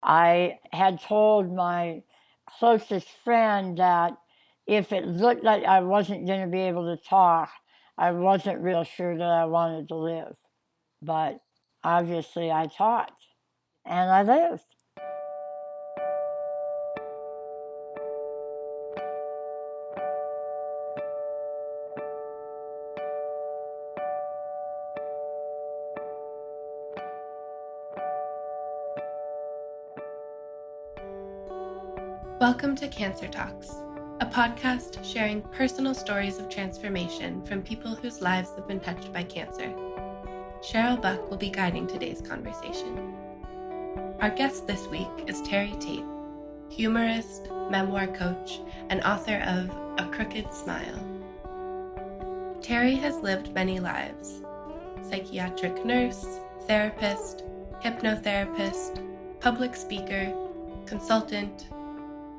I had told my closest friend that if it looked like I wasn't going to be able to talk, I wasn't real sure that I wanted to live. But obviously, I talked and I lived. Welcome to Cancer Talks, a podcast sharing personal stories of transformation from people whose lives have been touched by cancer. Cheryl Buck will be guiding today's conversation. Our guest this week is Terri Tate, humorist, memoir coach, and author of A Crooked Smile. Terri has lived many lives: psychiatric nurse, therapist, hypnotherapist, public speaker, consultant,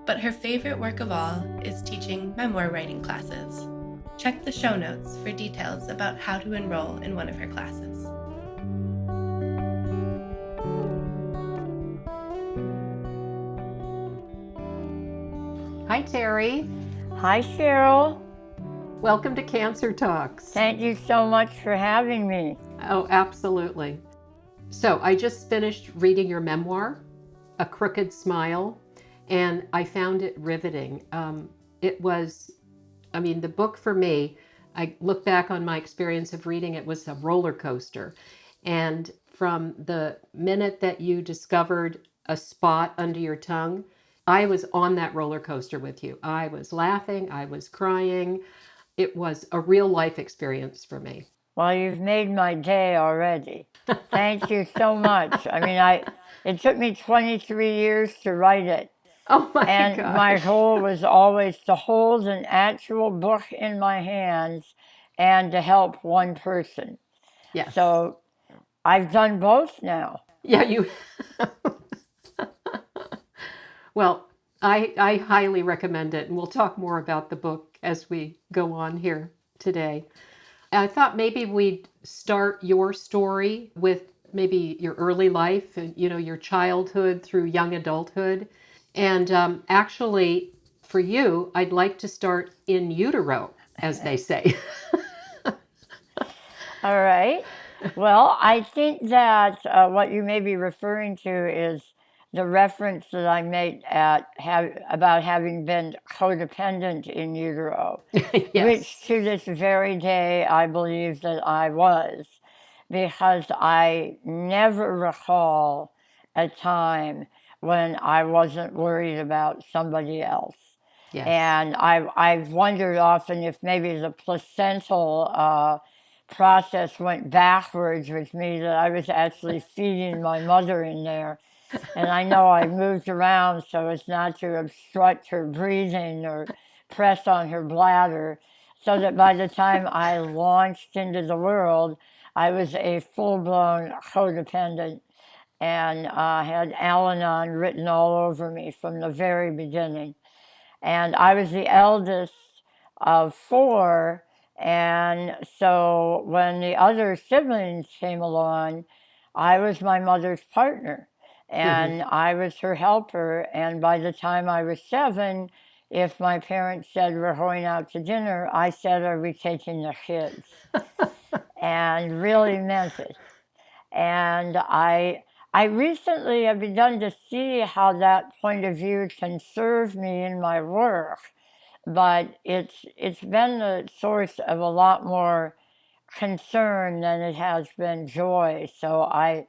but her favorite work of all is teaching memoir writing classes. Check the show notes for details about how to enroll in one of her classes. Hi, Terri. Hi, Cheryl. Welcome to Cancer Talks. Thank you so much for having me. Oh, absolutely. So I just finished reading your memoir, A Crooked Smile, and I found it riveting. It was, the book for me, I look back on my experience of reading it, was a roller coaster. And from the minute that you discovered a spot under your tongue, I was on that roller coaster with you. I was laughing, I was crying. It was a real life experience for me. Well, you've made my day already. Thank you so much. It took me 23 years to write it. Oh my And gosh. my goal was always to hold an actual book in my hands and to help one person. Yes. So I've done both now. Yeah, you. Well, I highly recommend it, and we'll talk more about the book as we go on here today. I thought maybe we'd start your story with maybe your early life and, your childhood through young adulthood. And actually, for you, I'd like to start in utero, as they say. All right. Well, I think that what you may be referring to is the reference that I made about having been codependent in utero, Yes. which to this very day I believe that I was, because I never recall a time when I wasn't worried about somebody else. Yes. And I've wondered often if maybe the placental process went backwards with me, that I was actually feeding my mother in there. And I know I moved around so as not to obstruct her breathing or press on her bladder, so that by the time I launched into the world, I was a full-blown codependent and had Al-Anon written all over me from the very beginning. And I was the eldest of four, and so when the other siblings came along, I was my mother's partner, and I was her helper. And by the time I was 7, if my parents said we're going out to dinner, I said, are we taking the kids? And really meant it. And I recently have begun to see how that point of view can serve me in my work, but it's been the source of a lot more concern than it has been joy. So I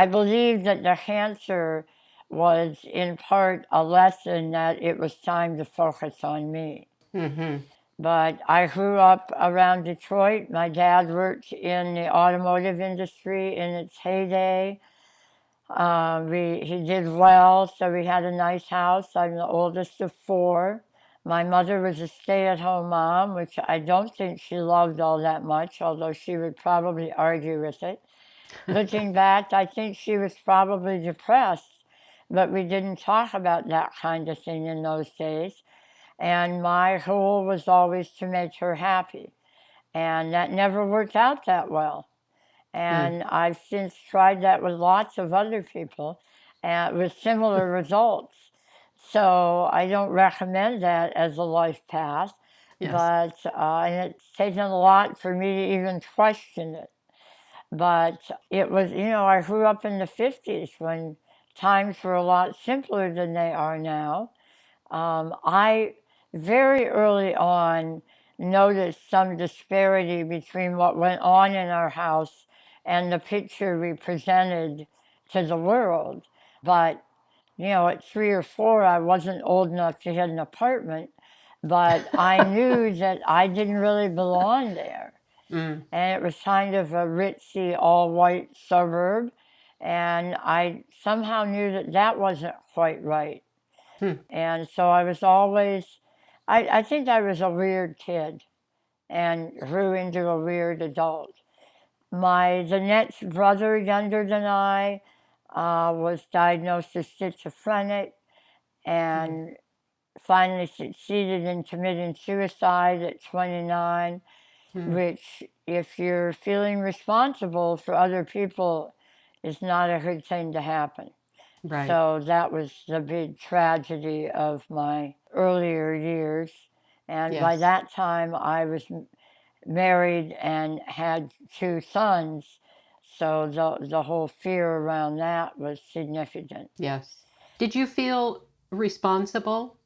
believe that the cancer was in part a lesson that it was time to focus on me. Mm-hmm. But I grew up around Detroit. My dad worked in the automotive industry in its heyday. He did well, so we had a nice house. I'm the oldest of 4. My mother was a stay-at-home mom, which I don't think she loved all that much, although she would probably argue with it. Looking back, I think she was probably depressed, but we didn't talk about that kind of thing in those days. And my goal was always to make her happy. And that never worked out that well. And I've since tried that with lots of other people. and with similar results. So I don't recommend that as a life path, Yes. but and it's taken a lot for me to even question it. But it was, I grew up in the 50s when times were a lot simpler than they are now. I very early on noticed some disparity between what went on in our house and the picture we presented to the world. But, at 3 or 4, I wasn't old enough to get an apartment, but I knew that I didn't really belong there. And it was kind of a ritzy, all-white suburb, and I somehow knew that that wasn't quite right. And so I was always, I think I was a weird kid and grew into a weird adult. The next brother, younger than I, was diagnosed as schizophrenic and finally succeeded in committing suicide at 29, which, if you're feeling responsible for other people, is not a good thing to happen. Right. So that was the big tragedy of my earlier years. And by Yes. that time, I was married and had 2 sons. So the whole fear around that was significant. Yes. Did you feel responsible?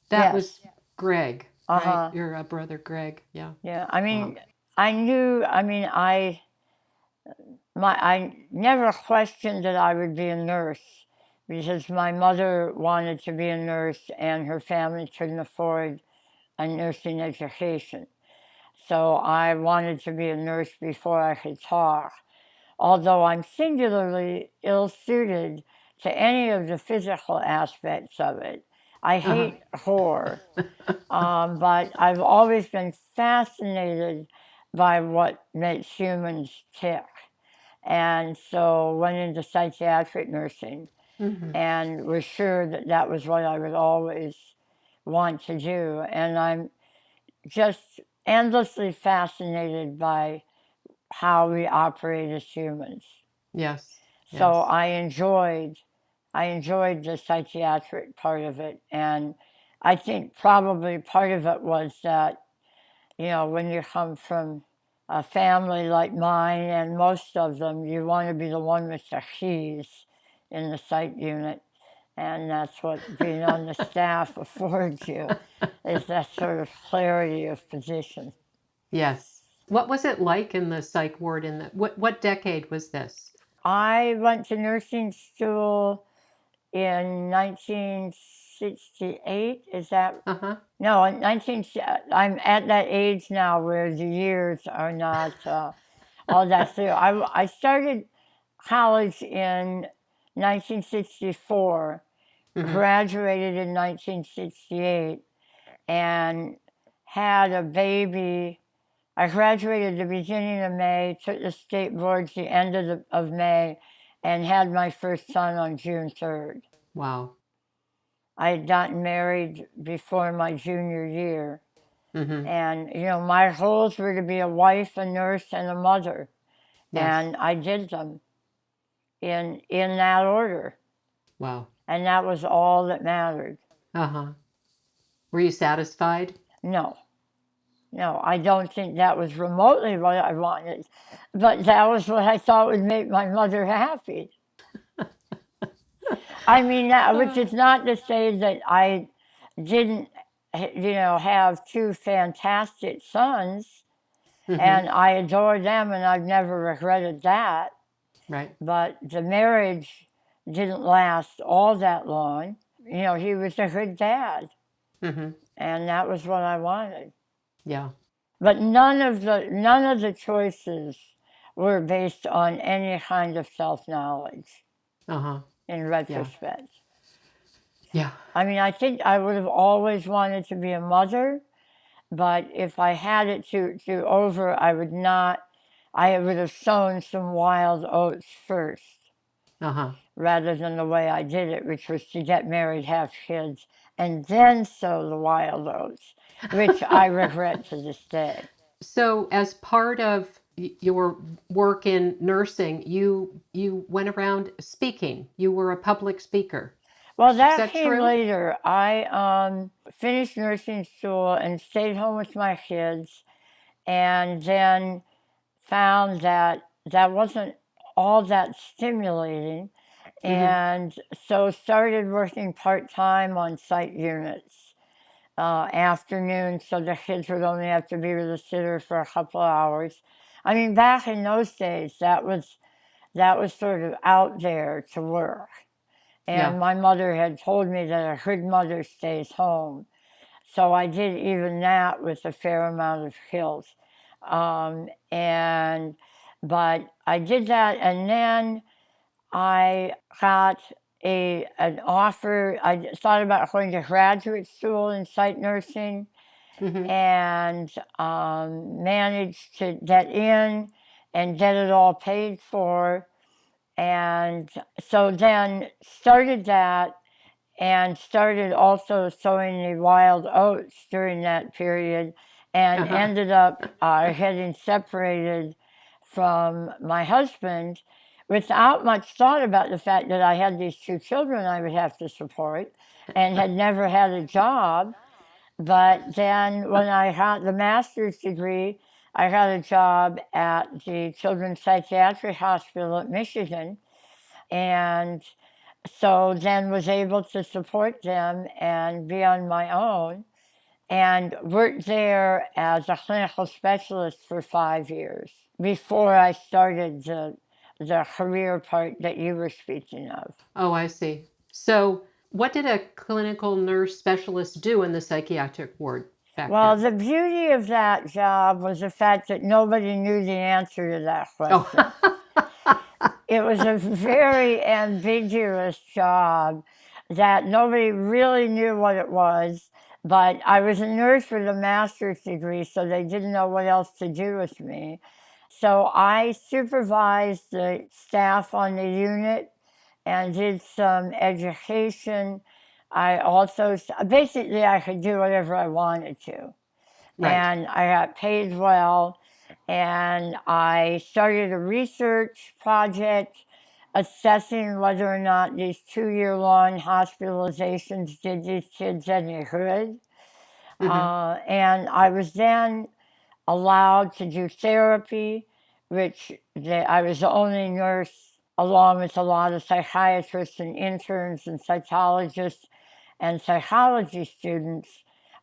That Yes. was Greg, Uh-huh. right? Your brother Greg. Yeah. Yeah. I mean, I knew, I never questioned that I would be a nurse because my mother wanted to be a nurse and her family couldn't afford a nursing education. So I wanted to be a nurse before I could talk. Although I'm singularly ill-suited to any of the physical aspects of it. I hate horror, but I've always been fascinated by what makes humans tick. And so went into psychiatric nursing and was sure that that was what I would always want to do. And I'm just endlessly fascinated by how we operate as humans. Yes. So I enjoyed the psychiatric part of it. And I think probably part of it was that, when you come from a family like mine, and most of them, you want to be the one with the keys in the psych unit. And that's what being on the staff affords you, is that sort of clarity of position. Yes. What was it like in the psych ward in the what decade was this? I went to nursing school in 1968. Is that? No, in I'm at that age now where the years are not all that clear. I started college in 1964, graduated in 1968, and had a baby. I graduated the beginning of May, took the state boards the end of May, and had my first son on June 3rd. Wow. I had gotten married before my junior year. And, my goals were to be a wife, a nurse, and a mother. Yes. And I did them in that order. Wow. And that was all that mattered. Were you satisfied? No, I don't think that was remotely what I wanted, but that was what I thought would make my mother happy. I mean, which is not to say that I didn't, have 2 fantastic sons, and I adore them, and I've never regretted that. Right. But the marriage didn't last all that long. He was a good dad, and that was what I wanted. Yeah. But none of the choices were based on any kind of self-knowledge. In retrospect. Yeah. I mean, I think I would have always wanted to be a mother, but if I had it to over, I would have sown some wild oats first, rather than the way I did it, which was to get married, have kids, and then sow the wild oats, which I regret to this day. So as part of your work in nursing, you went around speaking. You were a public speaker. Well, Is that that came true? later. I finished nursing school and stayed home with my kids, and then found that that wasn't all that stimulating, Mm-hmm. and so started working part-time on psych units, afternoons, so the kids would only have to be with a sitter for a couple of hours. I mean, back in those days, that was sort of out there to work. Yeah. And my mother had told me that a good mother stays home. So I did even that with a fair amount of guilt. But I did that, and then I got an offer. I thought about going to graduate school in psych nursing, Mm-hmm. and managed to get in and get it all paid for. And so then started that, and started also sowing the wild oats during that period, and Uh-huh. ended up getting separated from my husband without much thought about the fact that I had these two children I would have to support and had never had a job. But then when I got the master's degree, I got a job at the Children's Psychiatric Hospital at Michigan, and so then was able to support them and be on my own, and worked there as a clinical specialist for 5 years before I started the career part that you were speaking of. Oh, I see. So, what did a clinical nurse specialist do in the psychiatric ward back Well, then? the beauty of that job was the fact that nobody knew the answer to that question. Oh. It was a very ambiguous job that nobody really knew what it was, but I was a nurse with a master's degree, so they didn't know what else to do with me. So I supervised the staff on the unit and did some education. I also, basically, I could do whatever I wanted to. Right. And I got paid well. And I started a research project assessing whether or not these 2-year-long hospitalizations did these kids any good. Mm-hmm. And I was then allowed to do therapy, which I was the only nurse, along with a lot of psychiatrists and interns and psychologists and psychology students.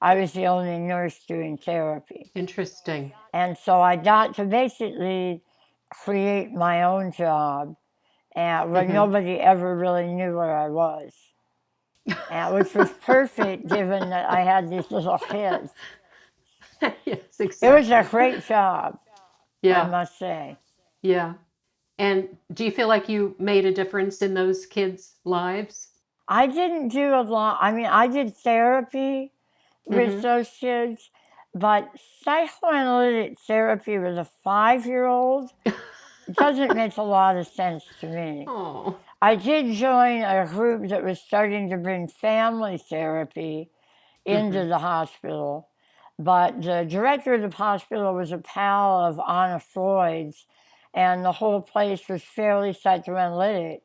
I was the only nurse doing therapy. Interesting. And so I got to basically create my own job, where Mm-hmm. nobody ever really knew where I was, which was perfect given that I had these little kids. Yes, It was a exactly. great job, I Yeah. must say. Yeah. And do you feel like you made a difference in those kids' lives? I didn't do a lot. I mean, I did therapy with Mm-hmm. those kids, but psychoanalytic therapy with a 5-year-old doesn't make a lot of sense to me. Oh. I did join a group that was starting to bring family therapy Mm-hmm. into the hospital, but the director of the hospital was a pal of Anna Freud's, and the whole place was fairly psychoanalytic.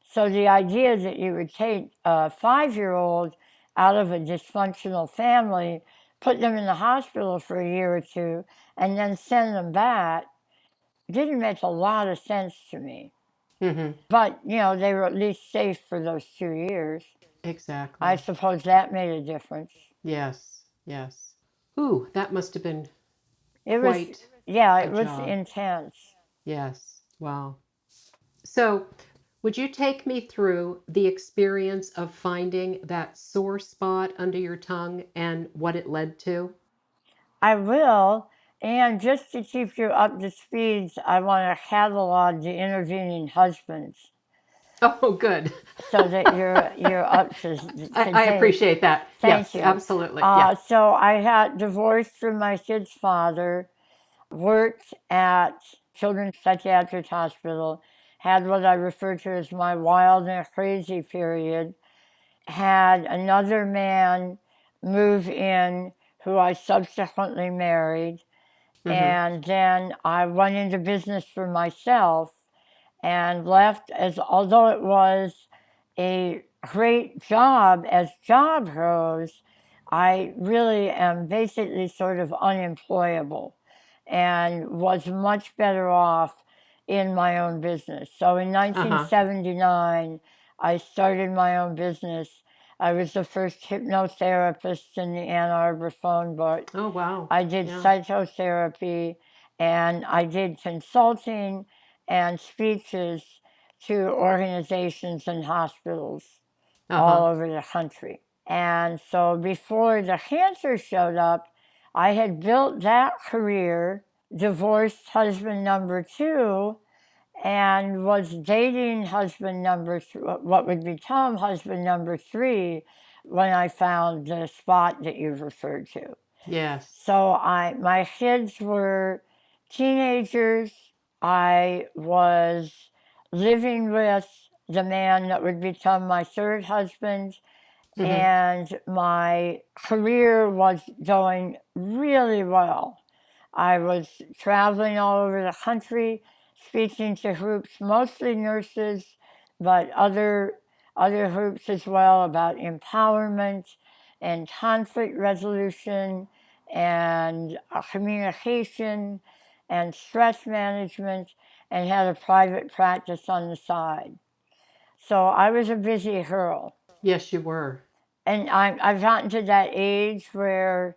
So the idea that you would take a 5-year-old out of a dysfunctional family, put them in the hospital for a year or two, and then send them back didn't make a lot of sense to me. Mm-hmm. But, they were at least safe for those 2 years. I Exactly. suppose that made a difference. Yes. Yes. Ooh, that must have been It was, quite yeah, a it was job. intense. Yes. Wow. So, would you take me through the experience of finding that sore spot under your tongue and what it led to? I will, and just to keep you up to speed, I want to catalog the intervening husbands Oh, good. so that you're up to I date. appreciate that. Thank Yes, you. absolutely. Yes. So I got divorced from my kid's father, worked at Children's Psychiatric Hospital, had what I refer to as my wild and crazy period, had another man move in who I subsequently married, And then I went into business for myself and left, as although it was a great job as job goes, I really am basically sort of unemployable and was much better off in my own business. So in 1979, I started my own business. I was the first hypnotherapist in the Ann Arbor phone book. Oh, wow. I did psychotherapy, and I did consulting and speeches to organizations and hospitals all over the country. And so before the cancer showed up, I had built that career, divorced husband number 2, and was dating husband number what would become husband number 3 when I found the spot that you referred to. Yes. So my kids were teenagers. I was living with the man that would become my third husband, and my career was going really well. I was traveling all over the country, speaking to groups, mostly nurses, but other groups as well, about empowerment and conflict resolution and communication and stress management, and had a private practice on the side. So I was a busy girl. Yes, you were. And I've gotten to that age where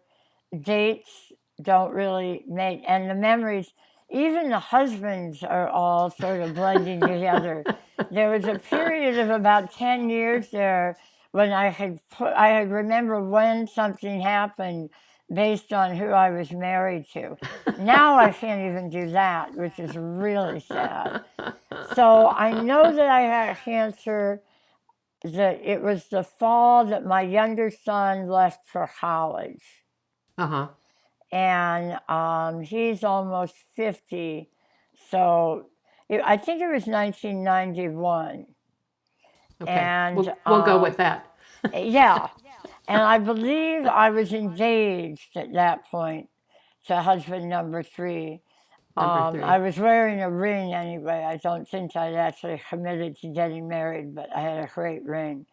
dates don't really make, and the memories, even the husbands are all sort of blending together. There was a period of about 10 years there when I had remembered when something happened based on who I was married to. Now I can't even do that, which is really sad. So I know that I had cancer, that it was the fall that my younger son left for college. And he's almost 50, so I think it was 1991. Okay. And we'll go with that. Yeah. And I believe I was engaged at that point to husband number 3. I was wearing a ring anyway. I don't think I'd actually committed to getting married, but I had a great ring.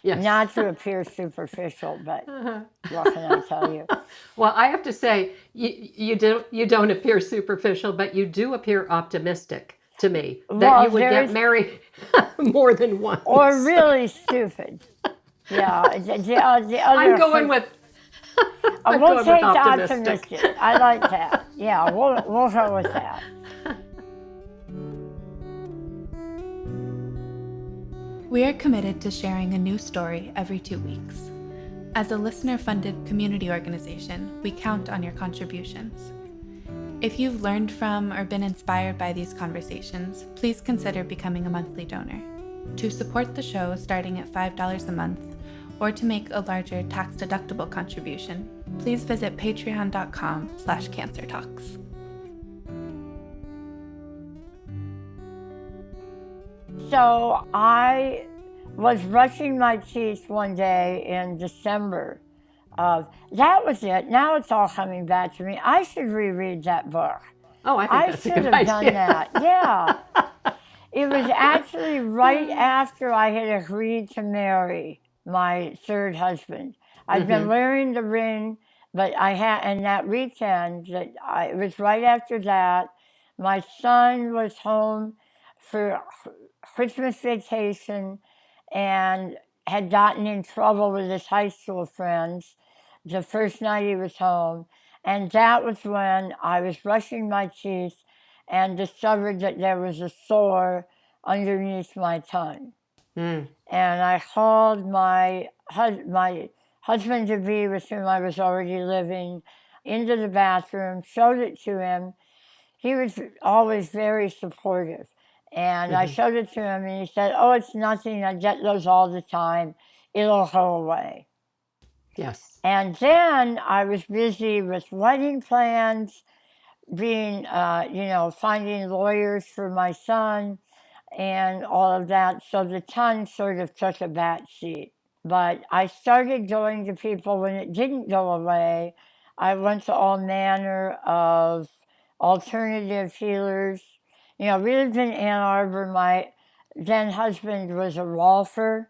Yes. Not to appear superficial, but what can I tell you? Well, I have to say, you don't appear superficial, but you do appear optimistic to me that you would get married more than once. Or really stupid. Yeah. The other I'm going with. We'll take the optimistic. I like that. Yeah, we'll go with that. We are committed to sharing a new story every 2 weeks. As a listener-funded community organization, we count on your contributions. If you've learned from or been inspired by these conversations, please consider becoming a monthly donor. To support the show starting at $5 a month, or to make a larger tax-deductible contribution, please visit patreon.com/cancertalks. So I was brushing my teeth one day in December that was it. Now it's all coming back to me. I should reread that book. Oh, I think that's a good idea. I should have done that. Yeah. It was actually right after I had agreed to marry my third husband. I'd been wearing the ring, but and that weekend, it was right after that, my son was home for Christmas vacation and had gotten in trouble with his high school friends the first night he was home. And that was when I was brushing my teeth and discovered that there was a sore underneath my tongue. And I called my husband-to-be, with whom I was already living, into the bathroom, showed it to him. He was always very supportive. And I showed it to him, and he said, "Oh, it's nothing. I get those all the time. It'll go away." Yes. And then I was busy with wedding plans, being, finding lawyers for my son and all of that. So the tongue sort of took a back seat. But I started going to people when it didn't go away. I went to all manner of alternative healers. We lived in Ann Arbor. My then husband was a rolfer.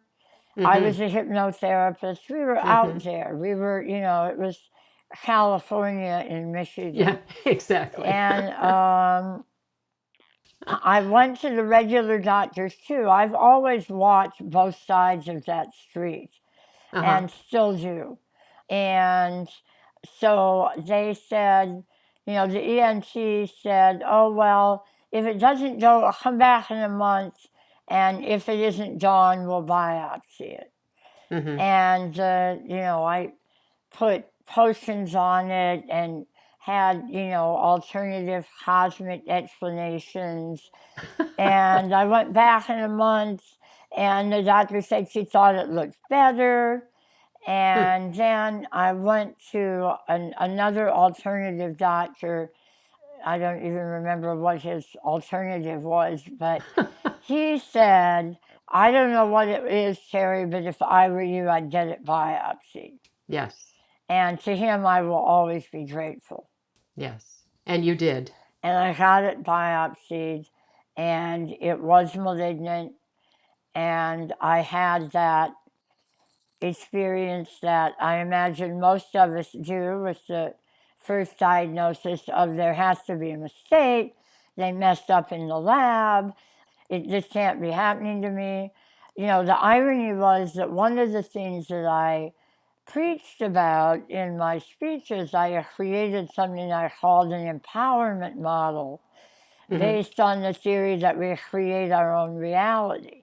I was a hypnotherapist. We were out there. We were, it was California in Michigan. Yeah, exactly. And I went to the regular doctors too. I've always watched both sides of that street and still do. And so they said, the ENT said, oh, well, if it doesn't go, come back in a month. And if it isn't gone, we'll biopsy it. And, I put potions on it and had, alternative cosmic explanations. And I went back in a month, and the doctor said she thought it looked better. And then I went to another alternative doctor. I don't even remember what his alternative was, but he said, I don't know what it is, Terri, but if I were you, I'd get it biopsied. Yes. And to him, I will always be grateful. Yes. And you did. And I got it biopsied, and it was malignant. And I had that experience that I imagine most of us do with the first diagnosis of there has to be a mistake. They messed up in the lab. This can't be happening to me. The irony was that one of the things that I preached about in my speeches, I created something I called an empowerment model based on the theory that we create our own reality.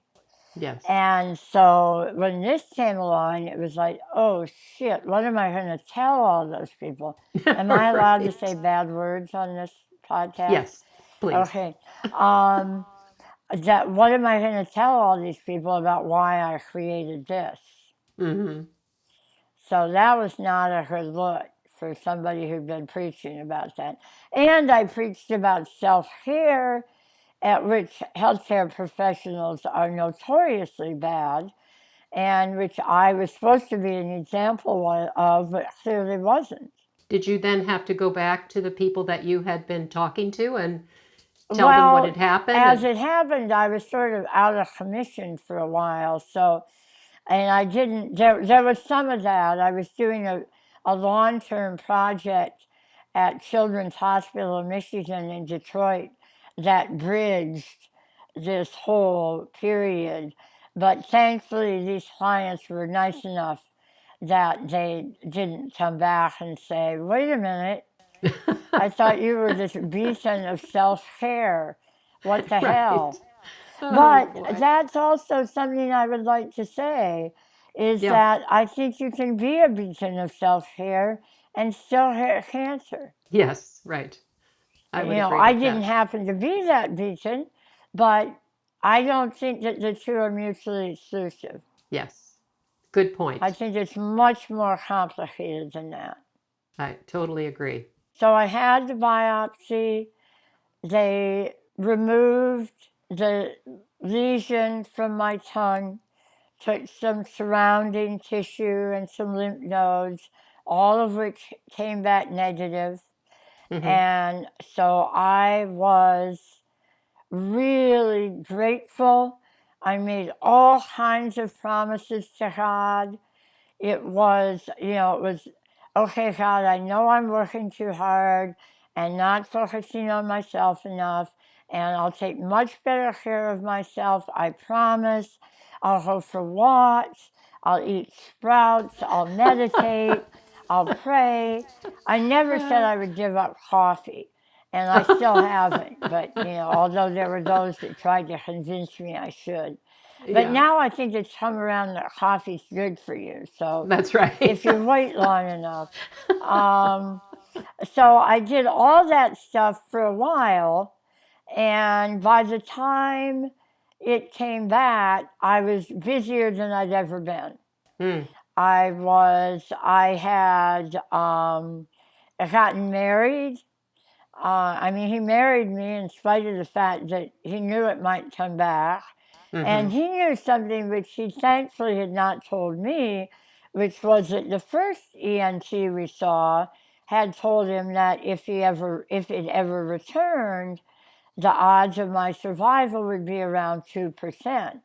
Yes. And so when this came along, it was like, oh shit, what am I going to tell all those people? Am I allowed to say bad words on this podcast? Yes, please. Okay. What am I going to tell all these people about why I created this? So that was not a good look for somebody who'd been preaching about that. And I preached about self-care, at which healthcare professionals are notoriously bad, and which I was supposed to be an example of, but clearly wasn't. Did you then have to go back to the people that you had been talking to and tell them what had happened? As it happened, I was sort of out of commission for a while, so, and I didn't, there was some of that. I was doing a long-term project at Children's Hospital of Michigan in Detroit that bridged this whole period. But thankfully, these clients were nice enough that they didn't come back and say, wait a minute, I thought you were this beacon of self-care. What the hell? But that's also something I would like to say, is that I think you can be a beacon of self-care and still have cancer. Yes, right. I would agree with I didn't happen to be that beacon, but I don't think that the two are mutually exclusive. Yes. Good point. I think it's much more complicated than that. I totally agree. So I had the biopsy. They removed the lesion from my tongue, took some surrounding tissue and some lymph nodes, all of which came back negative. And so I was really grateful. I made all kinds of promises to God. It was, okay, God, I know I'm working too hard and not focusing on myself enough, and I'll take much better care of myself, I promise. I'll go for walks, I'll eat sprouts, I'll meditate, I'll pray. I never said I would give up coffee, and I still haven't, but, although there were those that tried to convince me I should. But now I think it's come around that coffee's good for you. So that's right. If you wait long enough. So I did all that stuff for a while, and by the time it came back, I was busier than I'd ever been. I had gotten married. He married me in spite of the fact that he knew it might come back. And he knew something which he thankfully had not told me, which was that the first ENT we saw had told him that if it ever returned, the odds of my survival would be around 2%.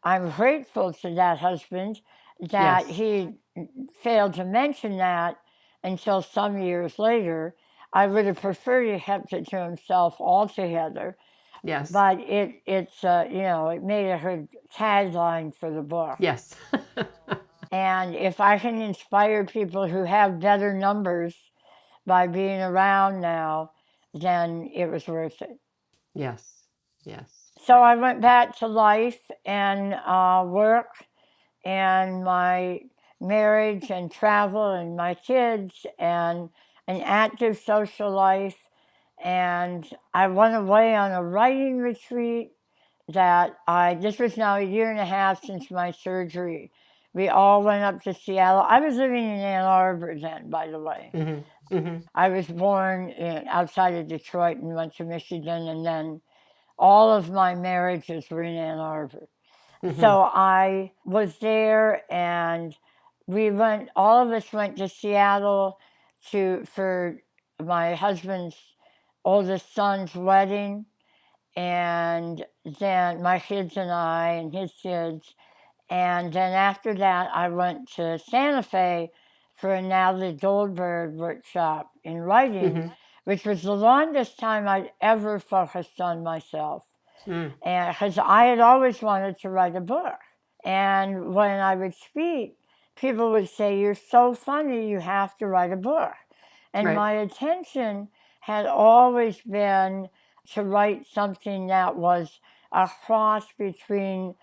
I'm grateful to that husband that Yes. he failed to mention that until some years later. I would have preferred he kept it to himself altogether, Yes. but it's it made a good tagline for the book. Yes. And if I can inspire people who have better numbers by being around now, then it was worth it. Yes. Yes. So I went back to life and work and my marriage and travel and my kids and an active social life. And I went away on a writing retreat this was now 1.5 years since my surgery. We all went up to Seattle. I was living in Ann Arbor then, by the way. Mm-hmm. Mm-hmm. I was born outside of Detroit and went to Michigan, and then all of my marriages were in Ann Arbor. Mm-hmm. So I was there, and all of us went to Seattle for my husband's oldest son's wedding, and then my kids and I and his kids. And then after that, I went to Santa Fe for a Natalie Goldberg workshop in writing, Mm-hmm. which was the longest time I'd ever focused on myself. Mm. And because I had always wanted to write a book. And when I would speak, people would say, "You're so funny, you have to write a book." And Right. my intention had always been to write something that was a cross between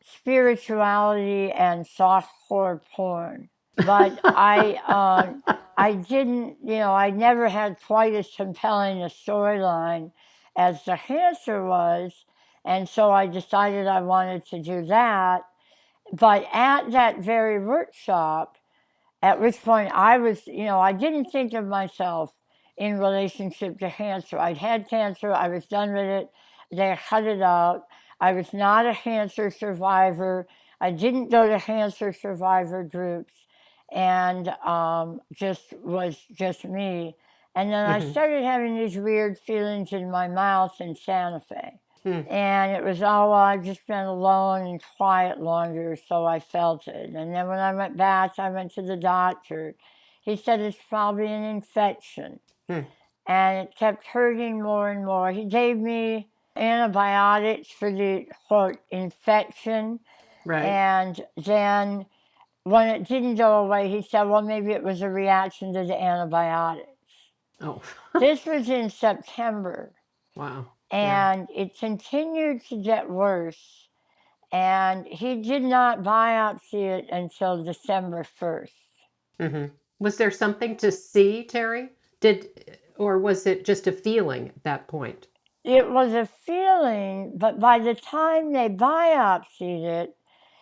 spirituality and softcore porn. But I didn't, I never had quite as compelling a storyline as the cancer was. And so I decided I wanted to do that. But at that very workshop, at which point I was, I didn't think of myself in relationship to cancer. I'd had cancer, I was done with it, they cut it out. I was not a cancer survivor. I didn't go to cancer survivor groups, and was just me. And then I started having these weird feelings in my mouth in Santa Fe. And it was, I've just been alone and quiet longer, so I felt it. And then when I went back, I went to the doctor. He said it's probably an infection. And it kept hurting more and more. He gave me antibiotics for the, quote, infection. Right. And then when it didn't go away, he said, well, maybe it was a reaction to the antibiotics. Oh. This was in September. Wow. And it continued to get worse. And he did not biopsy it until December 1st. Mm-hmm. Was there something to see, Terri? Or was it just a feeling at that point? It was a feeling, but by the time they biopsied it,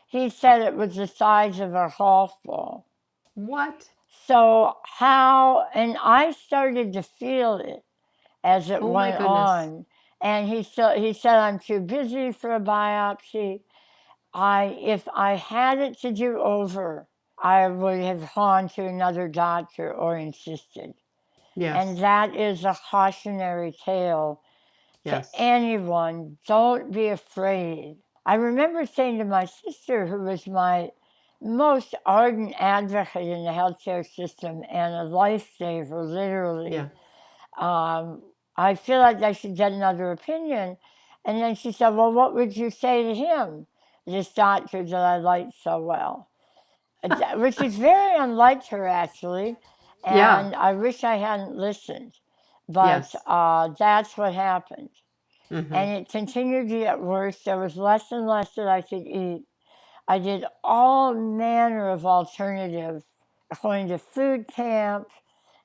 he said it was the size of a golf ball. What? So and I started to feel it as it went on. And he said, I'm too busy for a biopsy. If I had it to do over, I would have gone to another doctor or insisted. Yes. And that is a cautionary tale to anyone. Don't be afraid. I remember saying to my sister, who was my most ardent advocate in the healthcare system and a lifesaver, literally, I feel like I should get another opinion. And then she said, well, what would you say to him, this doctor that I liked so well? Which is very unlike her, actually. And I wish I hadn't listened. But that's what happened. Mm-hmm. And it continued to get worse. There was less and less that I could eat. I did all manner of alternatives, going to food camp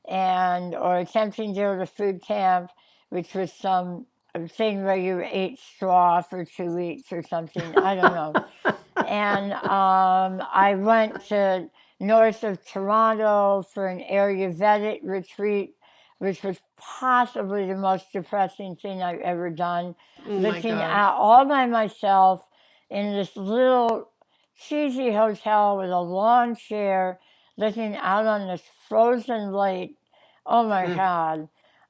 or attempting to go to food camp, which was some thing where you ate straw for 2 weeks or something. I don't know. And I went to north of Toronto for an Ayurvedic retreat, which was possibly the most depressing thing I've ever done. Looking out all by myself in this little cheesy hotel with a lawn chair, looking out on this frozen lake. Oh my God.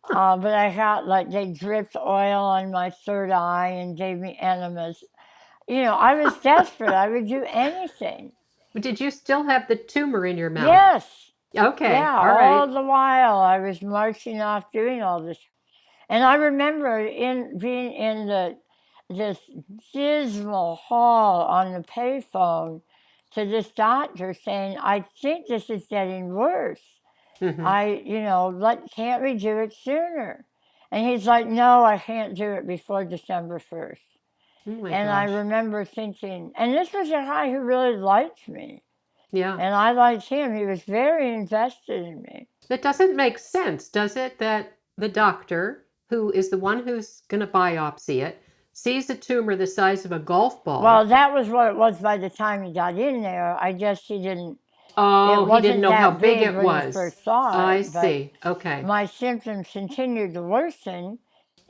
But I got like, they dripped oil on my third eye and gave me enemas. You know, I was desperate. I would do anything. Did you still have the tumor in your mouth? Yes. Okay. Yeah, All all right. the while I was marching off doing all this. And I remember being in this dismal hall on the payphone to this doctor saying, I think this is getting worse. Can't we do it sooner? And he's like, no, I can't do it before December 1st. Oh my And I gosh. remember thinking, and this was a guy who really liked me. Yeah. And I liked him. He was very invested in me. That doesn't make sense, does it? That the doctor, who is the one who's going to biopsy it, sees a tumor the size of a golf ball. Well, that was what it was by the time he got in there. I guess he didn't. Oh, it wasn't he didn't know how big it when was. He first saw it. I see. Okay. My symptoms continued to worsen,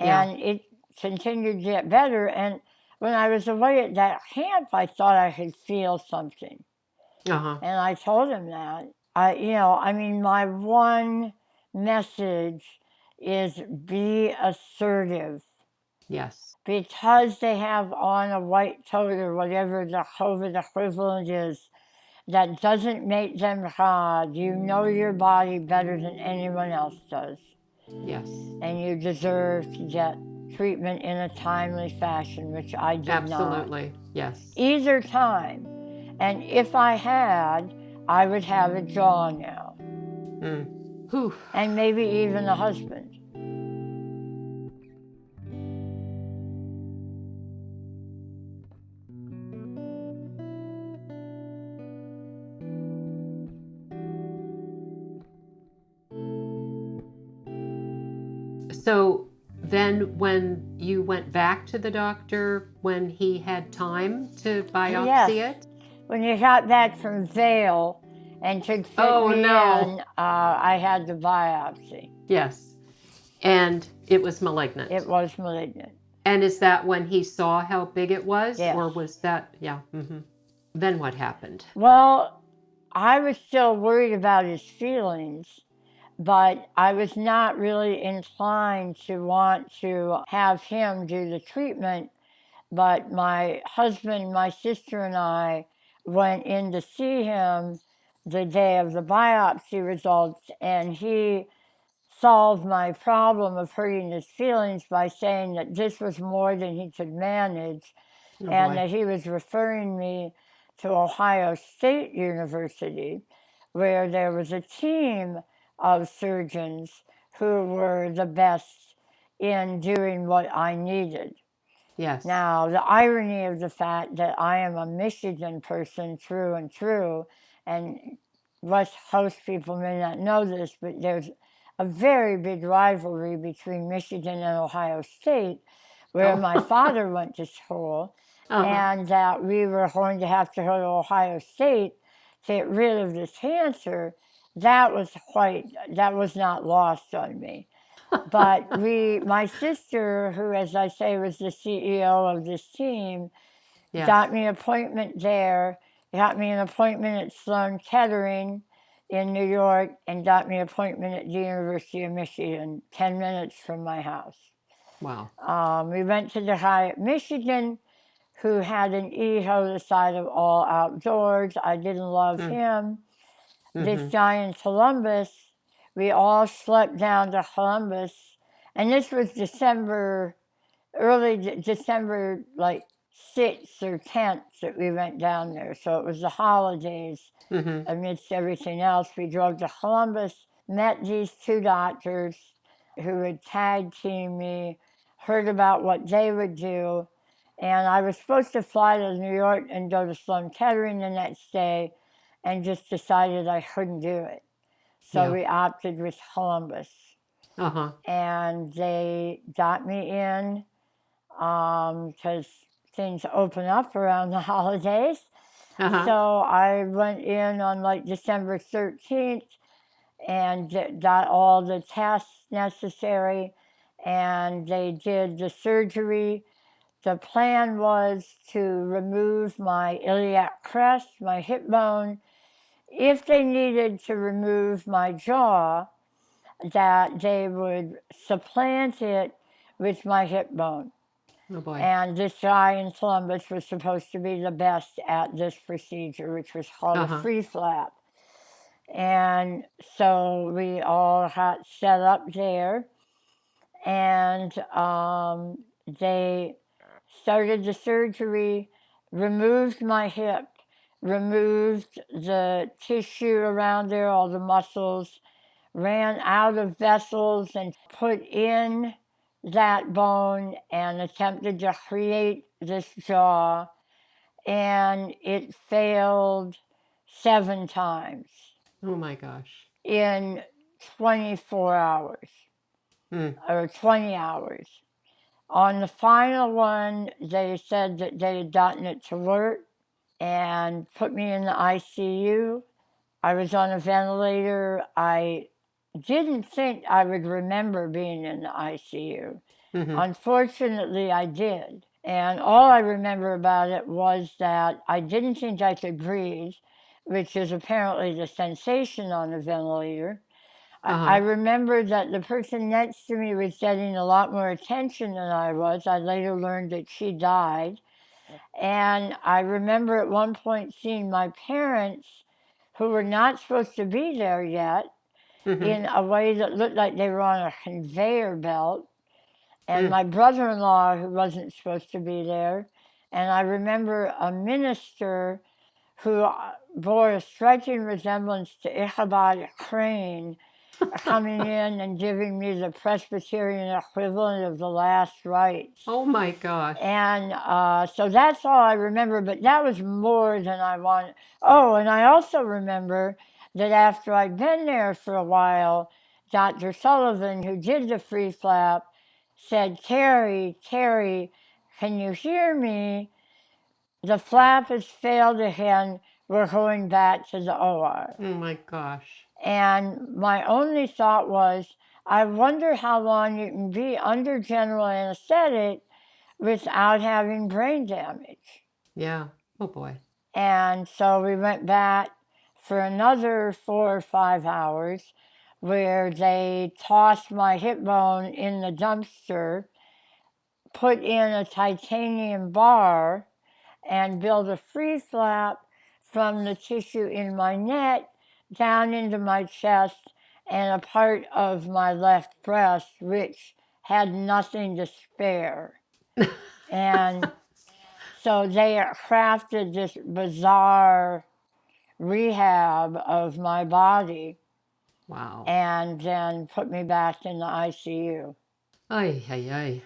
Yeah. and it continued to get better. And when I was away at that camp, I thought I could feel something. Uh-huh. And I told him that. My one message is be assertive. Yes. Because they have on a white coat or whatever the COVID equivalent is, that doesn't make them God. You know your body better than anyone else does. Yes. And you deserve to get treatment in a timely fashion, which I did not. Absolutely. Yes. Either time. And if I had, I would have a jaw now. Whew. And maybe even a husband. So then when you went back to the doctor, when he had time to biopsy it? When you got back from Vail and took fit me in, I had the biopsy. Yes. And it was malignant. It was malignant. And is that when he saw how big it was? Yes. Or was that, yeah. Mm-hmm. Then what happened? Well, I was still worried about his feelings, but I was not really inclined to want to have him do the treatment. But my husband, my sister, and I went in to see him the day of the biopsy results, and he solved my problem of hurting his feelings by saying that this was more than he could manage, that he was referring me to Ohio State University, where there was a team of surgeons who were the best in doing what I needed. Yes. Now, the irony of the fact that I am a Michigan person through and through, and West Coast people may not know this, but there's a very big rivalry between Michigan and Ohio State, where my father went to school, and that we were going to have to go to Ohio State to get rid of this cancer. That was not lost on me. But my sister, who, as I say, was the CEO of this team, got me an appointment there, got me an appointment at Sloan Kettering in New York, and got me an appointment at the University of Michigan, 10 minutes from my house. Wow. We went to the guy at Michigan, who had an EHO the size of all outdoors. I didn't love him. This guy in Columbus, we all slept down to Columbus, and this was early December, like 6th or 10th that we went down there. So it was the holidays amidst everything else. We drove to Columbus, met these two doctors who would tag team me, heard about what they would do, and I was supposed to fly to New York and go to Sloan Kettering the next day, and just decided I couldn't do it. So we opted with Columbus. And they got me in because things open up around the holidays. So I went in on like December 13th and got all the tests necessary, and they did the surgery. The plan was to remove my iliac crest, my hip bone, if they needed to remove my jaw, that they would supplant it with my hip bone. Oh boy. And this guy in Columbus was supposed to be the best at this procedure, which was called a free flap. And so we all got set up there, and they started the surgery, removed my hip, removed the tissue around there, all the muscles, ran out of vessels and put in that bone and attempted to create this jaw, and it failed 7 times. Oh my gosh. In 24 hours or 20 hours. On the final one, they said that they had gotten it to work and put me in the ICU. I was on a ventilator. I didn't think I would remember being in the ICU. Unfortunately, I did. And all I remember about it was that I didn't think I could breathe, which is apparently the sensation on a ventilator. I remember that the person next to me was getting a lot more attention than I was. I later learned that she died. And I remember at one point seeing my parents, who were not supposed to be there yet, in a way that looked like they were on a conveyor belt, and my brother-in-law, who wasn't supposed to be there. And I remember a minister who bore a striking resemblance to Ichabod Crane coming in and giving me the Presbyterian equivalent of the last rites. Oh my gosh. And so that's all I remember, but that was more than I wanted. Oh, and I also remember that after I'd been there for a while, Dr. Sullivan, who did the free flap, said, Terri, can you hear me? The flap has failed again. We're going back to the OR. Oh my gosh. And my only thought was, I wonder how long you can be under general anesthetic without having brain damage. Yeah. Oh boy. And so we went back for another 4 or 5 hours, where they tossed my hip bone in the dumpster, put in a titanium bar, and built a free flap from the tissue in my neck down into my chest and a part of my left breast, which had nothing to spare. And so they crafted this bizarre rehab of my body. Wow. And then put me back in the ICU. Ay, ay,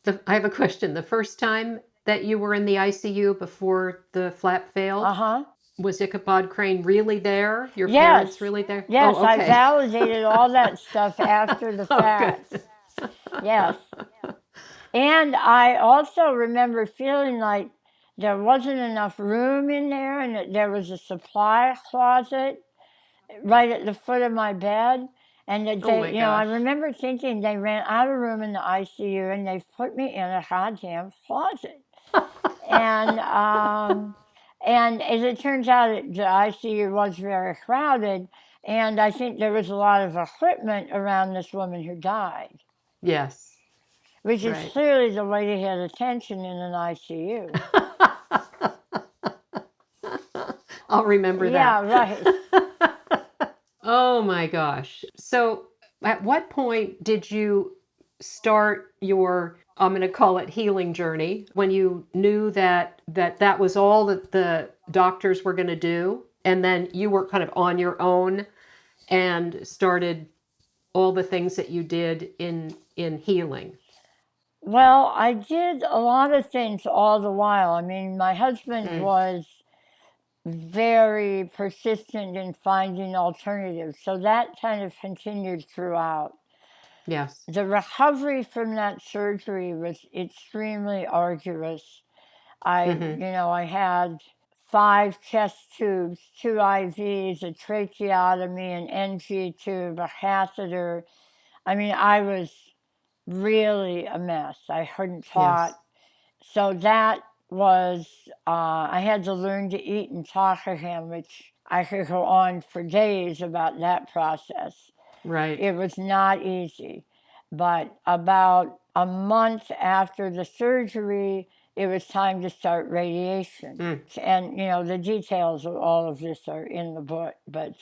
ay. I have a question. The first time that you were in the ICU before the flap failed, was Ichabod Crane really there? Your parents really there? Yes, oh, okay. I validated all that stuff after the fact. Yes. And I also remember feeling like there wasn't enough room in there, and that there was a supply closet right at the foot of my bed. And that they, I remember thinking they ran out of room in the ICU and they put me in a goddamn closet. And as it turns out, the ICU was very crowded, and I think there was a lot of equipment around this woman who died. Yes. Which is clearly the way to get attention in an ICU. I'll remember that. Yeah, right. Oh my gosh. So at what point did you start your, I'm going to call it healing journey, when you knew that was all that the doctors were going to do, and then you were kind of on your own and started all the things that you did in healing? Well, I did a lot of things all the while. I mean, my husband was very persistent in finding alternatives, so that kind of continued throughout. Yes. The recovery from that surgery was extremely arduous. I had 5 chest tubes, 2 IVs, a tracheotomy, an NG tube, a catheter. I mean, I was really a mess. I hadn't taught. Yes. So that was I had to learn to eat and talk to him, which I could go on for days about that process. Right. It was not easy. But about a month after the surgery, it was time to start radiation. And, you know, the details of all of this are in the book. But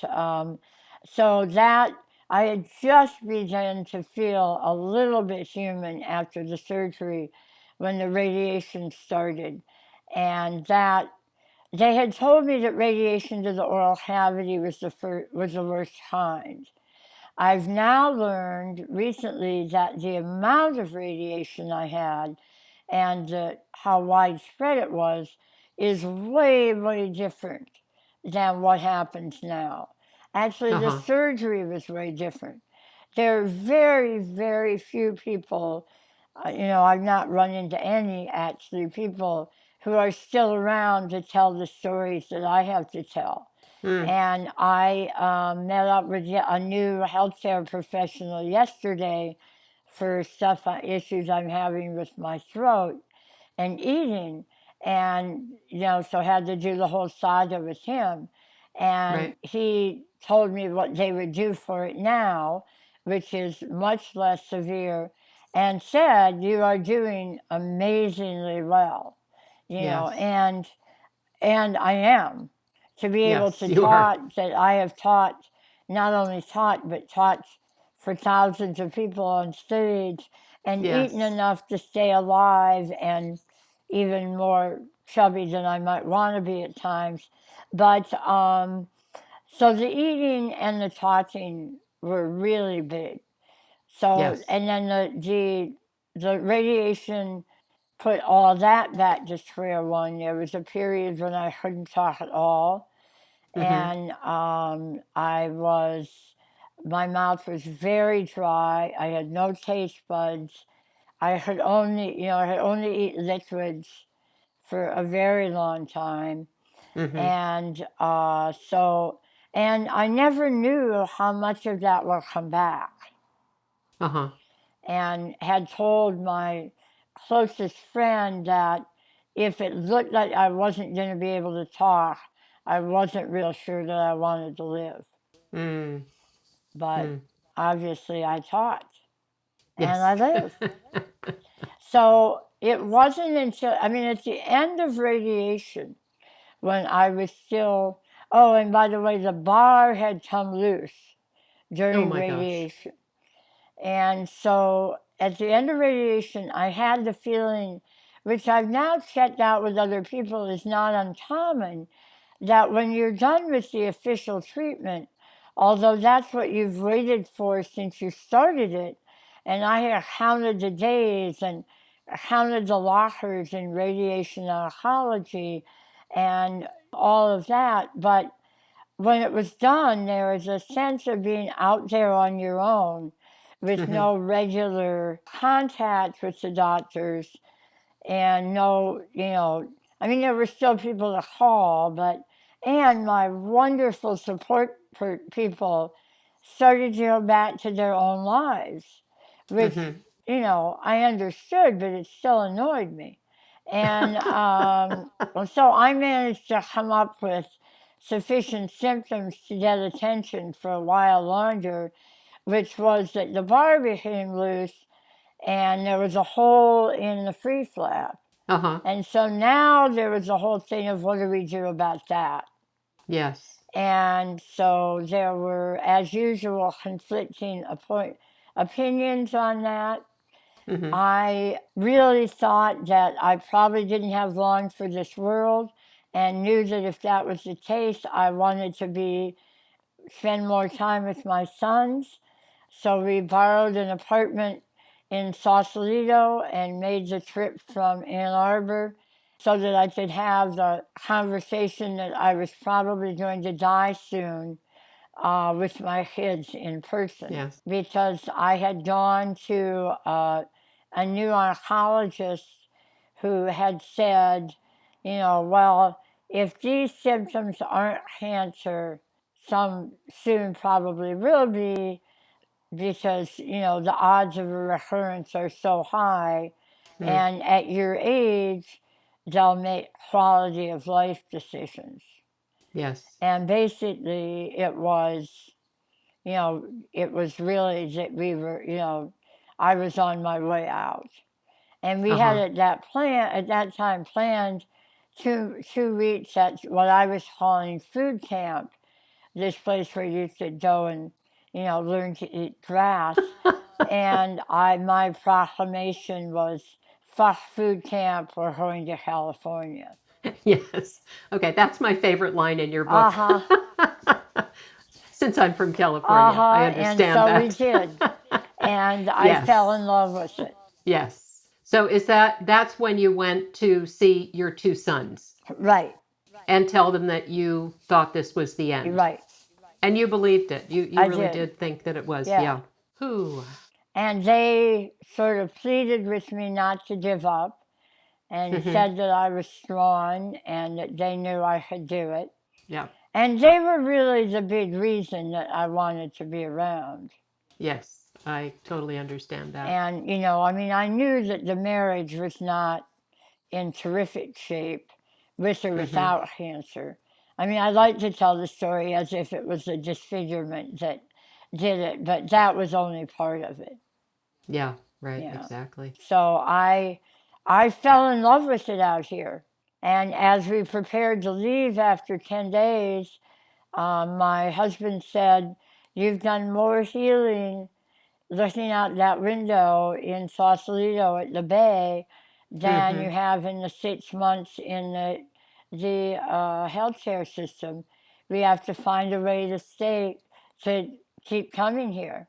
so that I had just begun to feel a little bit human after the surgery when the radiation started. And that they had told me that radiation to the oral cavity was the worst kind. I've now learned recently that the amount of radiation I had and how widespread it was is way, way different than what happens now. Actually, the surgery was way different. There are very, very few people, you know, I've not run into any actually people who are still around to tell the stories that I have to tell. And I met up with a new healthcare professional yesterday for issues I'm having with my throat and eating. And, you know, so I had to do the whole saga with him. And he told me what they would do for it now, which is much less severe, and said, "You are doing amazingly well." You know, and I am. To be able to taught that I have taught, not only taught, but taught for thousands of people on stage and eaten enough to stay alive and even more chubby than I might want to be at times. But so the eating and the talking were really big. So, and then the radiation put all that back to square one. There was a period when I couldn't talk at all. And my mouth was very dry. I had no taste buds. I could only eat liquids for a very long time. And and I never knew how much of that would come back. And had told my closest friend that if it looked like I wasn't going to be able to talk, I wasn't real sure that I wanted to live. But obviously I taught. And I live. So it wasn't until, I mean, at the end of radiation, when I was still, oh, and by the way, the bar had come loose during radiation. And so at the end of radiation, I had the feeling, which I've now checked out with other people is not uncommon, that when you're done with the official treatment, although that's what you've waited for since you started it, and I have counted the days and counted the lockers in radiation oncology and all of that, but when it was done, there was a sense of being out there on your own with no regular contact with the doctors and no, you know, I mean, there were still people to call, and my wonderful support people started to go back to their own lives, which, you know, I understood, but it still annoyed me. And so I managed to come up with sufficient symptoms to get attention for a while longer, which was that the bar became loose and there was a hole in the free flap. And so now there was a whole thing of what do we do about that? And so there were, as usual, conflicting opinions on that. I really thought that I probably didn't have long for this world and knew that if that was the case, I wanted to spend more time with my sons. So we borrowed an apartment in Sausalito and made the trip from Ann Arbor so that I could have the conversation that I was probably going to die soon with my kids in person. Because I had gone to a new oncologist who had said, you know, well, if these symptoms aren't cancer, some soon probably will be, because, you know, the odds of a recurrence are so high. And at your age, they'll make quality of life decisions. Yes. And basically, it was, it was really that we were, I was on my way out. And we had at that time planned to reach at what I was calling food camp, this place where you could go and, learn to eat grass. And my proclamation was, fuck food camp, we're going to California. Yes. Okay, that's my favorite line in your book. Since I'm from California, I understand and so that. we did. And I fell in love with it. Yes. So that's when you went to see your two sons? Right. And tell them that you thought this was the end? Right. And you believed it? You really did think that it was? Yeah. Whew. And they sort of pleaded with me not to give up and said that I was strong and that they knew I could do it. Yeah. And they were really the big reason that I wanted to be around. Yes, I totally understand that. And, I knew that the marriage was not in terrific shape with or without cancer. I like to tell the story as if it was a disfigurement that did it, but that was only part of it. Yeah, right, exactly. So I fell in love with it out here. And as we prepared to leave after 10 days, my husband said, "You've done more healing looking out that window in Sausalito at the bay than you have in the 6 months in the healthcare system. We have to find a way to keep coming here."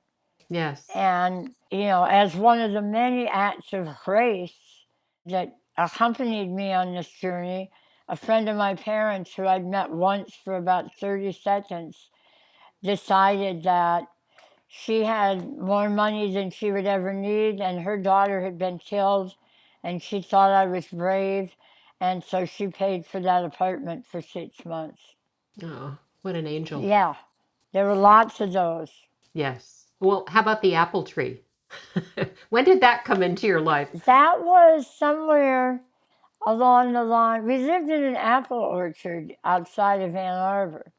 Yes. And, as one of the many acts of grace that accompanied me on this journey, a friend of my parents who I'd met once for about 30 seconds decided that she had more money than she would ever need, and her daughter had been killed, and she thought I was brave, and so she paid for that apartment for 6 months. Oh, what an angel. Yeah, there were lots of those. Yes. Well, how about the apple tree? When did that come into your life? That was somewhere along the line. We lived in an apple orchard outside of Ann Arbor.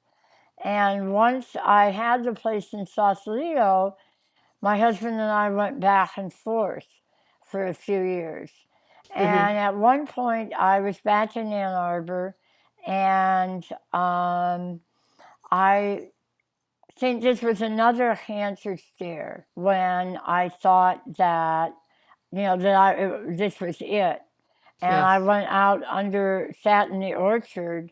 And once I had the place in Sausalito, my husband and I went back and forth for a few years. And at one point, I was back in Ann Arbor, and I think this was another cancer scare when I thought that, this was it. And I went out sat in the orchard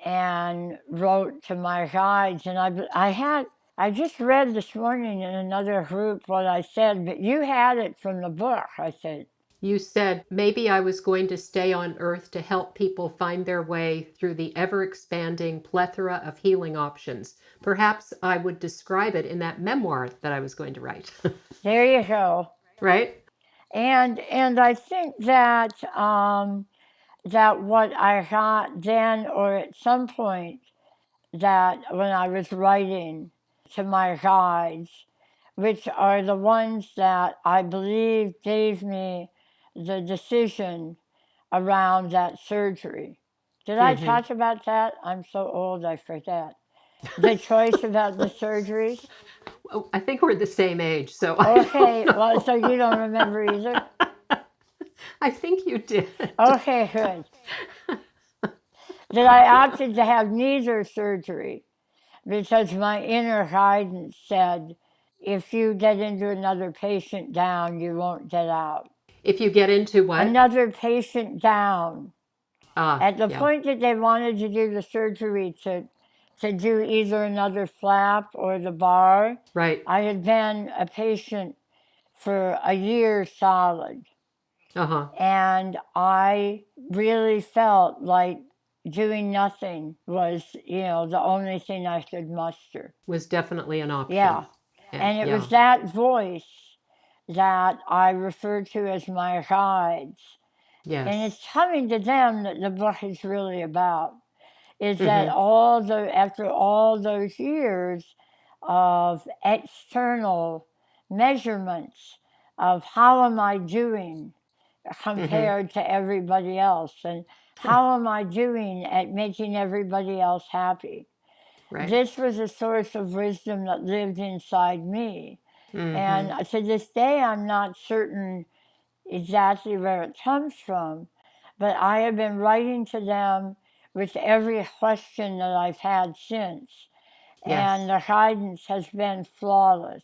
and wrote to my guides. And I just read this morning in another group what I said, but you had it from the book, I said. You said, maybe I was going to stay on Earth to help people find their way through the ever-expanding plethora of healing options. Perhaps I would describe it in that memoir that I was going to write. There you go. Right? And I think that that what I got then, or at some point, that when I was writing to my guides, which are the ones that I believe gave me the decision around that surgery. Did I talk about that? I'm so old, I forget. The choice about the surgeries? Oh, I think we're the same age, so. Okay, well, so you don't remember either? I think you did. Okay, good. That I opted to have neither surgery because my inner guidance said, if you get into another patient down, you won't get out. If you get into what? Another patient down. At the point that they wanted to do the surgery to do either another flap or the bar, right. I had been a patient for a year solid. And I really felt like doing nothing was, the only thing I could muster. Was definitely an option. Yeah. And it was that voice that I referred to as my guides. Yes. And it's coming to them that the book is really about. Is that after all those years of external measurements of how am I doing compared to everybody else, and how am I doing at making everybody else happy? Right. This was a source of wisdom that lived inside me. Mm-hmm. And to this day, I'm not certain exactly where it comes from, but I have been writing to them with every question that I've had since. Yes. And the guidance has been flawless.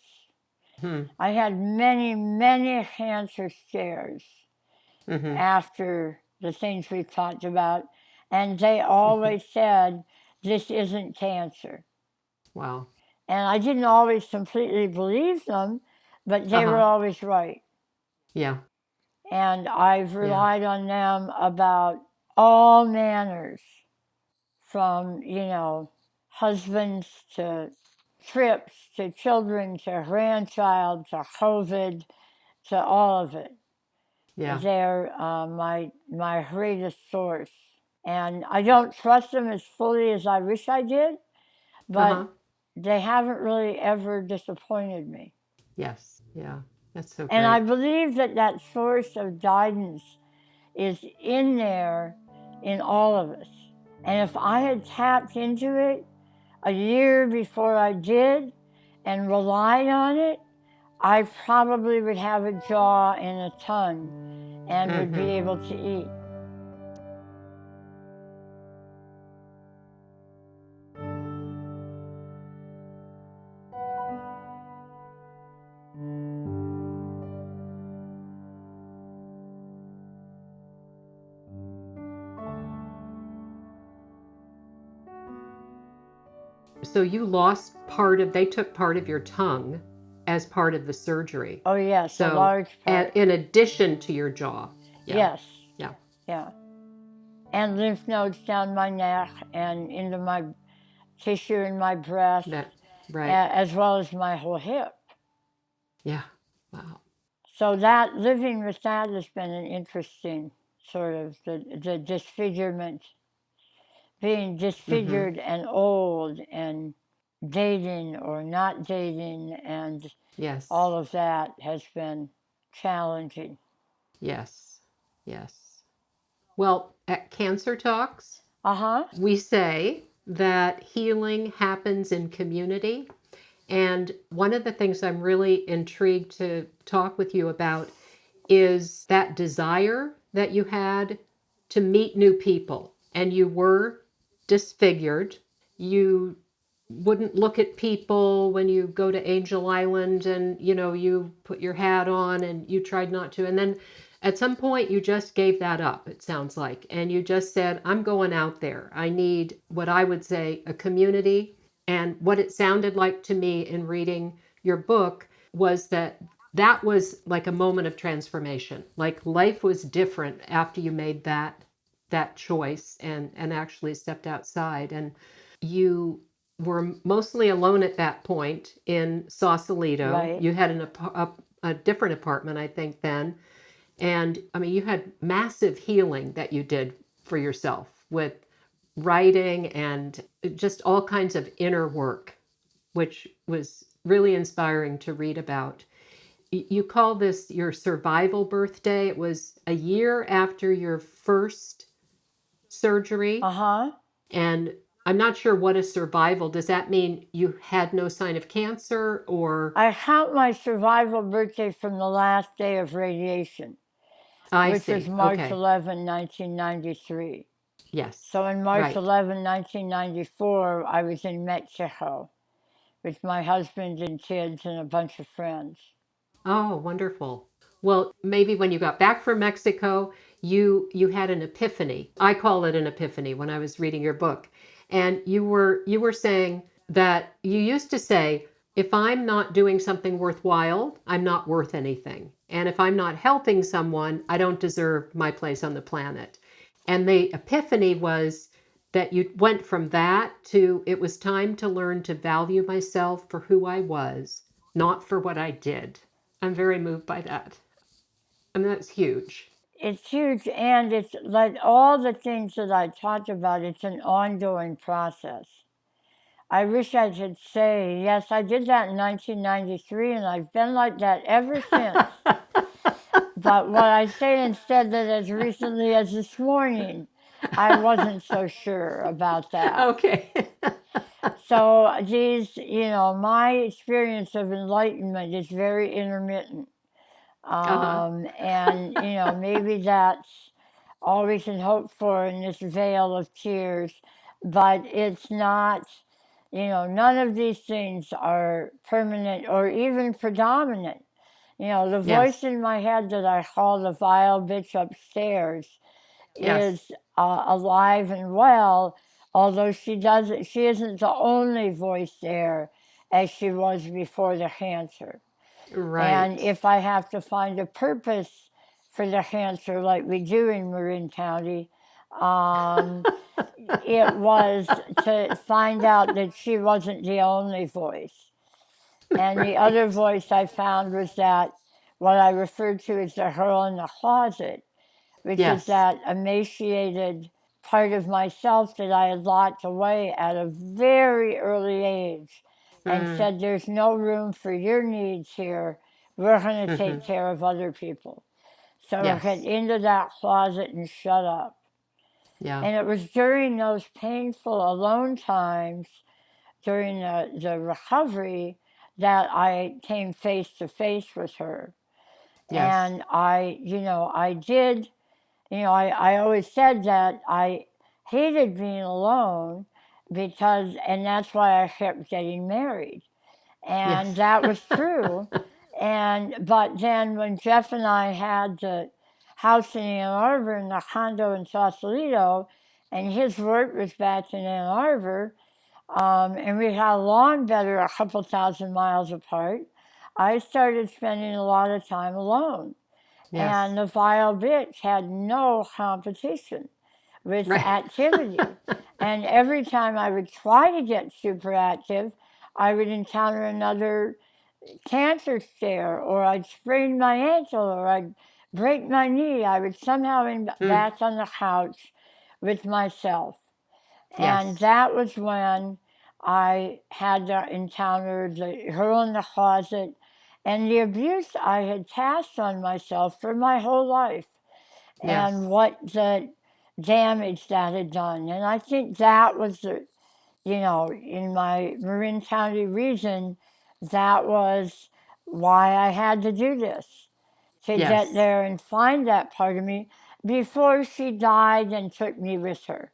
I had many, many cancer scares after the things we've talked about, and they always said, this isn't cancer. Wow. And I didn't always completely believe them, but they were always right. Yeah. And I've relied on them about all manners, from, husbands to trips to children to grandchild to COVID to all of it. Yeah. They're my greatest source. And I don't trust them as fully as I wish I did, but they haven't really ever disappointed me. Yes. Yeah. That's so great. And I believe that source of guidance is in there in all of us. And if I had tapped into it a year before I did and relied on it, I probably would have a jaw and a tongue and would be able to eat. So you they took part of your tongue as part of the surgery. Oh, yes, so, a large part. In addition to your jaw. Yeah. Yes. Yeah. Yeah. And lymph nodes down my neck and into my tissue in my breast, right. As well as my whole hip. Yeah. Wow. So that living with that has been an interesting sort of the disfigurement, being disfigured and old and dating or not dating, and all of that has been challenging. Yes. Yes. Well, at Cancer Talks, we say that healing happens in community. And one of the things I'm really intrigued to talk with you about is that desire that you had to meet new people. And you were disfigured. You wouldn't look at people when you go to Angel Island and, you put your hat on and you tried not to. And then at some point you just gave that up, it sounds like. And you just said, I'm going out there. I need what I would say a community. And what it sounded like to me in reading your book was that was like a moment of transformation. Like life was different after you made that choice and actually stepped outside. And you were mostly alone at that point in Sausalito. Right. You had a different apartment, I think, then. And I mean, you had massive healing that you did for yourself with writing and just all kinds of inner work, which was really inspiring to read about. You call this your survival birthday. It was a year after your first surgery. And I'm not sure what is survival. Does that mean you had no sign of cancer, or? I count my survival birthday from the last day of radiation, which was March 11, 1993. Yes. So on March 11, 1994, I was in Mexico with my husband and kids and a bunch of friends. Oh, wonderful. Well, maybe when you got back from Mexico, you had an epiphany. I call it an epiphany when I was reading your book. And you were saying that you used to say, if I'm not doing something worthwhile, I'm not worth anything. And if I'm not helping someone, I don't deserve my place on the planet. And the epiphany was that you went from that to it was time to learn to value myself for who I was, not for what I did. I'm very moved by that. I mean, that's huge. It's huge, and it's like all the things that I talked about, it's an ongoing process. I wish I could say, yes, I did that in 1993, and I've been like that ever since. But what I say instead, that as recently as this morning, I wasn't so sure about that. Okay. So these, my experience of enlightenment is very intermittent. And, maybe that's all we can hope for in this veil of tears, but it's not, none of these things are permanent or even predominant. The voice Yes. in my head that I call the vile bitch upstairs Yes. is alive and well, although she isn't the only voice there as she was before the cancer. And Right. if I have to find a purpose for the cancer, like we do in Marin County, it was to find out that she wasn't the only voice. And the other voice I found was that what I referred to as the girl in the closet, which is Yes. that emaciated part of myself that I had locked away at a very early age and said, there's no room for your needs here. We're going to take care of other people. So Yes. get into that closet and shut up. Yeah. And it was during those painful alone times, during the recovery, that I came face to face with her. Yes. And I did, I always said that I hated being alone and that's why I kept getting married. And Yes. that was true. But then when Jeff and I had the house in Ann Arbor and the condo in Sausalito, and his work was back in Ann Arbor, and we got along better a couple thousand miles apart, I started spending a lot of time alone. Yes. And the vile bitch had no competition with Right. activity. And every time I would try to get super active, I would encounter another cancer scare, or I'd sprain my ankle, or I'd break my knee. I would somehow end back on the couch with myself. And Yes. that was when I had to encounter the girl in the closet and the abuse I had cast on myself for my whole life, Yes. and what the damage that had done. And I think that was in my Marin County region, that was why I had to do this, to Yes. get there and find that part of me before she died and took me with her,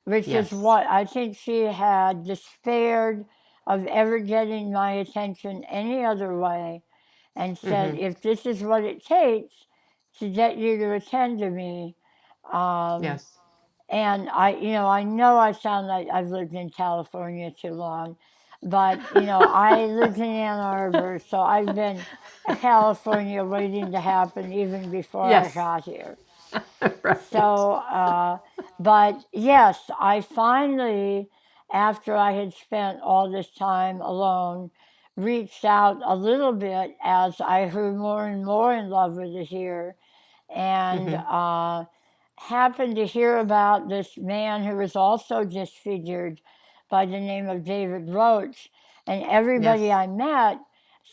which Yes. is what I think she had despaired of ever getting my attention any other way, and said, if this is what it takes to get you to attend to me, Yes. and I know I sound like I've lived in California too long, but I lived in Ann Arbor, so I've been California waiting to happen even before I Yes. got here. Right. So, but yes, I finally, after I had spent all this time alone, reached out a little bit as I grew more and more in love with it here, and happened to hear about this man who was also disfigured by the name of David Roach, and everybody Yes. I met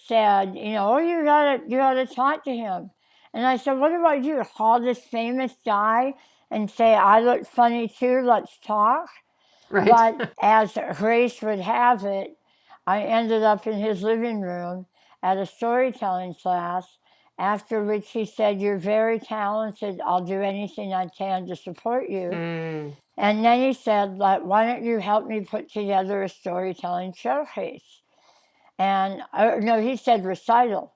said, oh, you gotta talk to him. And I said, what do I do? Call this famous guy and say, I look funny too, let's talk? Right. But as Grace would have it, I ended up in his living room at a storytelling class, after which he said, you're very talented, I'll do anything I can to support you. And then he said, why don't you help me put together a storytelling showcase? And no, he said recital.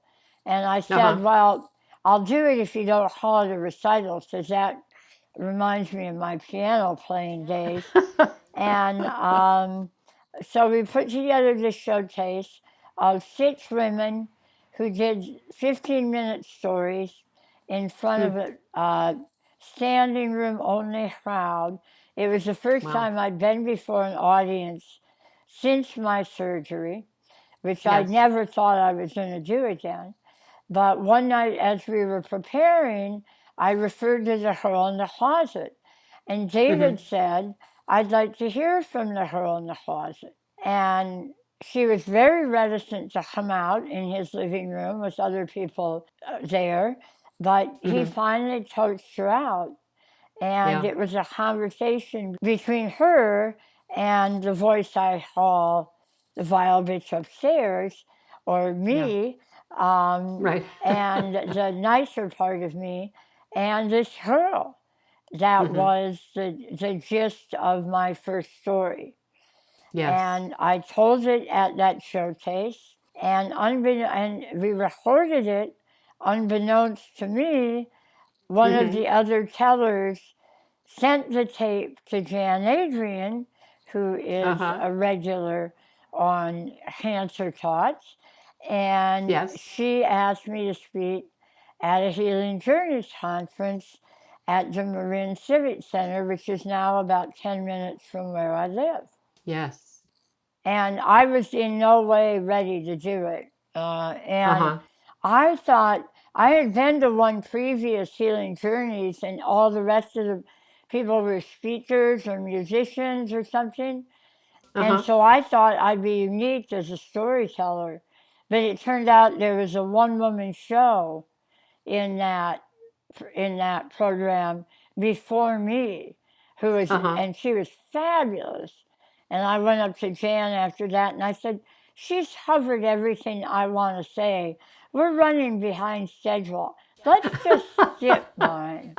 And I said, well, I'll do it if you don't call it a recital, because that reminds me of my piano playing days. And so we put together this showcase of 6 women who did 15-minute stories in front of a standing room only crowd. It was the first time I'd been before an audience since my surgery, which I never thought I was going to do again. But one night as we were preparing, I referred to the girl in the closet. And David said, I'd like to hear from the girl in the closet. And she was very reticent to come out in his living room with other people there, but he finally coaxed her out. And Yeah. it was a conversation between her and the voice I call the vile bitch upstairs, or me, Right. and the nicer part of me, and this girl. That was the gist of my first story. Yes. And I told it at that showcase, and we recorded it. Unbeknownst to me, one of the other tellers sent the tape to Jan Adrian, who is a regular on Cancer Talks, and Yes. she asked me to speak at a Healing Journeys conference at the Marin Civic Center, which is now about 10 minutes from where I live. Yes. And I was in no way ready to do it. And I thought I had been to one previous Healing Journeys, and all the rest of the people were speakers or musicians or something. And so I thought I'd be unique as a storyteller. But it turned out there was a one-woman show in that program before me, who was and she was fabulous. And I went up to Jan after that and I said, she's covered everything I want to say. We're running behind schedule. Let's just skip mine.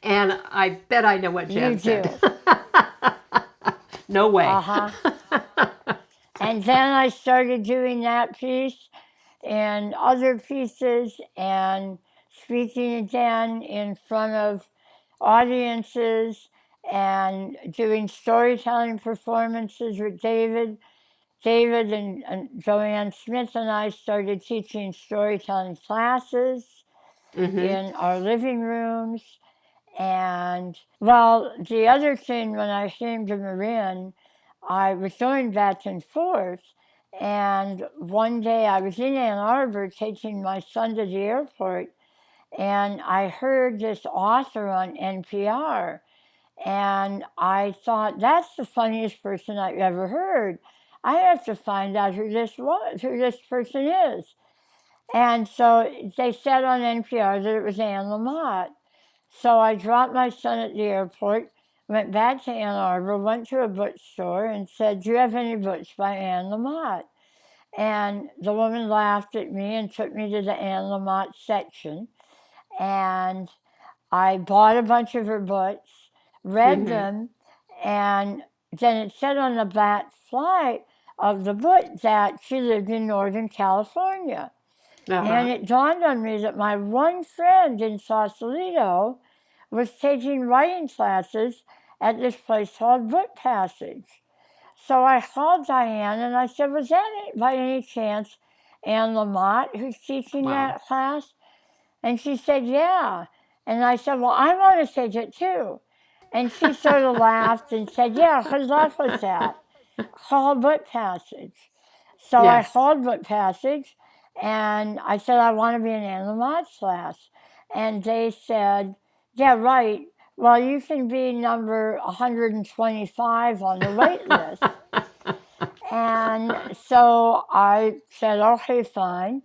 And I bet I know what Jan said. No way. And then I started doing that piece and other pieces and speaking again in front of audiences and doing storytelling performances with David. David and Joanne Smith and I started teaching storytelling classes in our living rooms. And, well, the other thing, when I came to Marin, I was going back and forth. And one day I was in Ann Arbor taking my son to the airport, and I heard this author on NPR. And I thought, that's the funniest person I've ever heard. I have to find out who this person is. And so they said on NPR that it was Anne Lamott. So I dropped my son at the airport, went back to Ann Arbor, went to a bookstore and said, do you have any books by Anne Lamott? And the woman laughed at me and took me to the Anne Lamott section. And I bought a bunch of her books, read them, and then it said on the back flight of the book that she lived in Northern California. And it dawned on me that my one friend in Sausalito was taking writing classes at this place called Book Passage. So I called Diane and I said, was that by any chance Anne Lamott who's teaching that class? And she said, yeah. And I said, well, I want to take it too. And she sort of laughed and said, yeah, good luck with that. Call Book Passage. So I called Book Passage and I said, I want to be in Anne Lamott's class. And they said, yeah, right. Well, you can be number 125 on the wait list. And so I said, okay, fine.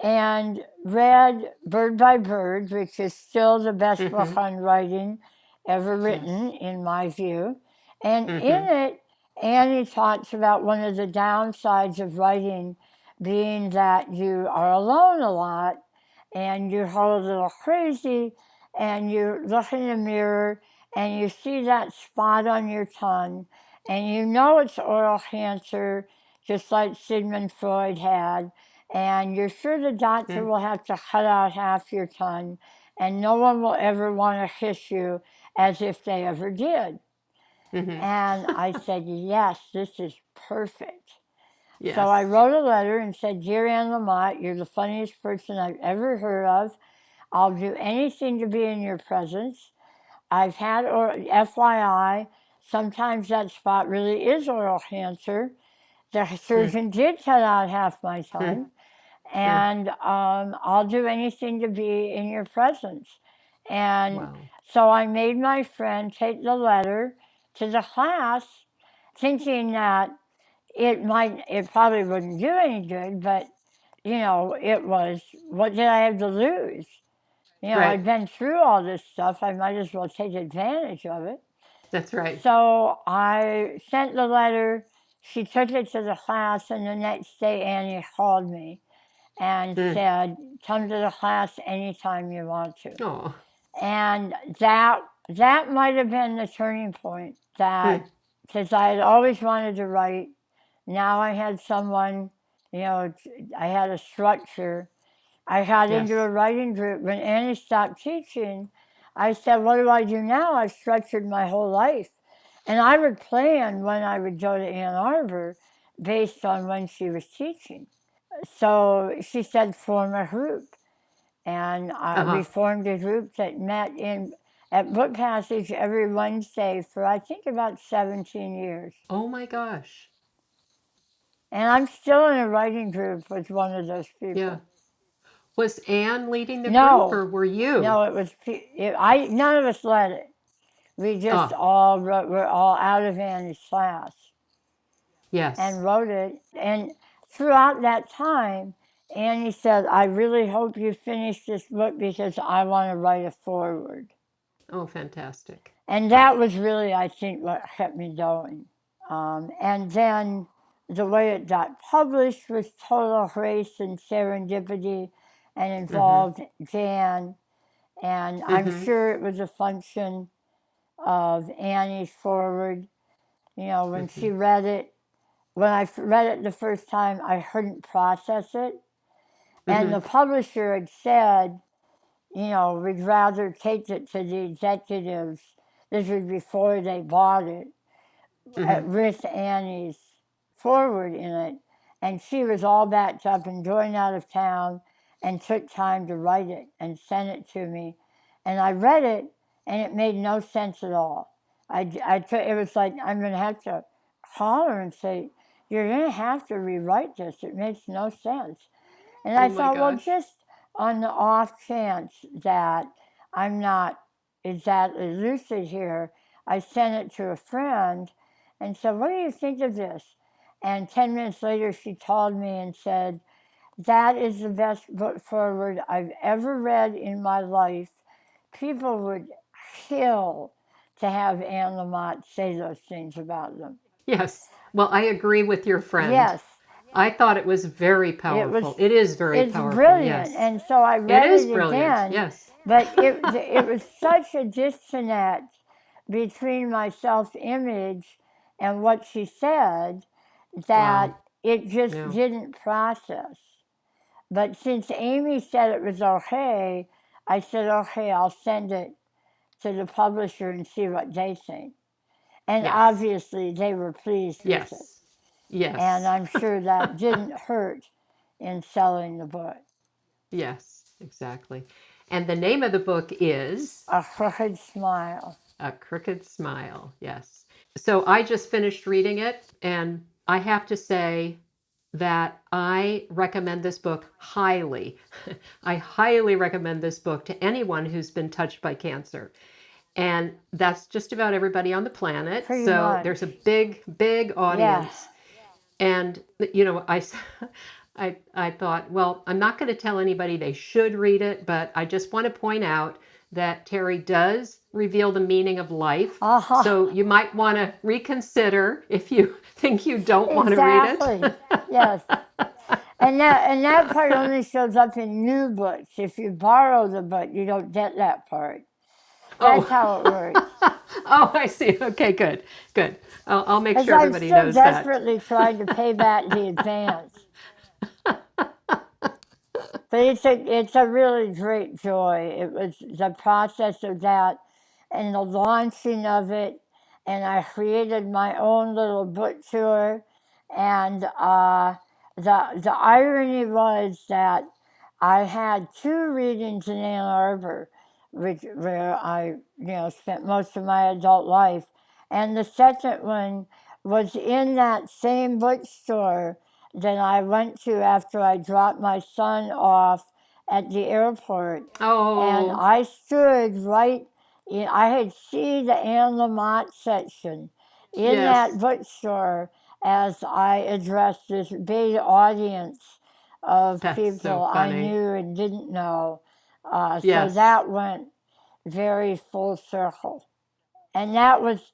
And read Bird by Bird, which is still the best book on writing ever written, in my view. And in it, Annie talks about one of the downsides of writing being that you are alone a lot and you go a little crazy and you look in the mirror and you see that spot on your tongue and you know it's oral cancer, just like Sigmund Freud had, and you're sure the doctor will have to cut out half your tongue and no one will ever want to kiss you as if they ever did. And I said, yes, this is perfect. Yes. So I wrote a letter and said, dear Anne Lamott, you're the funniest person I've ever heard of. I'll do anything to be in your presence. I've had, or FYI, sometimes that spot really is oral cancer. The surgeon did cut out half my tongue. And I'll do anything to be in your presence. And so I made my friend take the letter to the class, thinking that it probably wouldn't do any good, but, you know, it was, what did I have to lose? You know, Right. I've been through all this stuff. I might as well take advantage of it. That's right. So I sent the letter. She took it to the class, and the next day Annie called me and said, "Come to the class anytime you want to." Oh. And that might have been the turning point. That because I had always wanted to write. Now I had someone, you know, I had a structure. I got into a writing group. When Annie stopped teaching, I said, "What do I do now? I've structured my whole life." And I would plan when I would go to Ann Arbor based on when she was teaching. So she said, "Form a group." And we formed a group that met at Book Passage every Wednesday for, I think, about 17 years. Oh my gosh. And I'm still in a writing group with one of those people. Yeah. Was Anne leading the group, or were you? No, it was none of us led it. We just all wrote. We're all out of Annie's class. Yes. And wrote it. And throughout that time, Annie said, "I really hope you finish this book because I want to write a foreword." Oh, fantastic. And that was really, I think, what kept me going. And then the way it got published was total grace and serendipity and involved Jan. And I'm sure it was a function of Annie's foreword. You know, when she read it, when I read it the first time, I couldn't process it. And the publisher had said, you know, we'd rather take it to the executives. This was before they bought it, with Annie's foreword in it. And she was all backed up and going out of town and took time to write it and send it to me. And I read it, and it made no sense at all. It was like, I'm going to have to call her and say, "You're going to have to rewrite this. It makes no sense." And I thought, well, just on the off chance that I'm not exactly lucid here, I sent it to a friend and said, "What do you think of this?" And 10 minutes later, she called me and said, "That is the best book forward I've ever read in my life. People would kill to have Anne Lamott say those things about them." Yes. Well, I agree with your friend. Yes. I thought it was very powerful. It is very powerful. It's brilliant. Yes. And so I read it again. Yes. But it was such a disconnect between my self-image and what she said that it just didn't process. But since Amy said it was okay, I said, "Okay, I'll send it to the publisher and see what they think." And obviously they were pleased with it. Yes. And I'm sure that didn't hurt in selling the book. Yes, exactly. And the name of the book is A Crooked Smile. A Crooked Smile. Yes. So I just finished reading it, and I have to say that I recommend this book highly. I highly recommend this book to anyone who's been touched by cancer. And that's just about everybody on the planet. Pretty so much. There's a big, big audience. And, you know, I thought, well, I'm not going to tell anybody they should read it, but I just want to point out that Terri does reveal the meaning of life. So you might want to reconsider if you think you don't want to read it. Exactly. Yes. And that part only shows up in new books. If you borrow the book, you don't get that part. That's how it works. Oh, I see. Okay, good. I'll make sure everybody knows that. I'm still desperately trying to pay back the advance. But it's a really great joy. It was the process of that and the launching of it. And I created my own little book tour. And the irony was that I had 2 readings in Ann Arbor, where I spent most of my adult life. And the second one was in that same bookstore that I went to after I dropped my son off at the airport. And I stood I had seen the Anne Lamott section in that bookstore as I addressed this big audience of people I knew and didn't know. So Yes. that went very full circle. And that was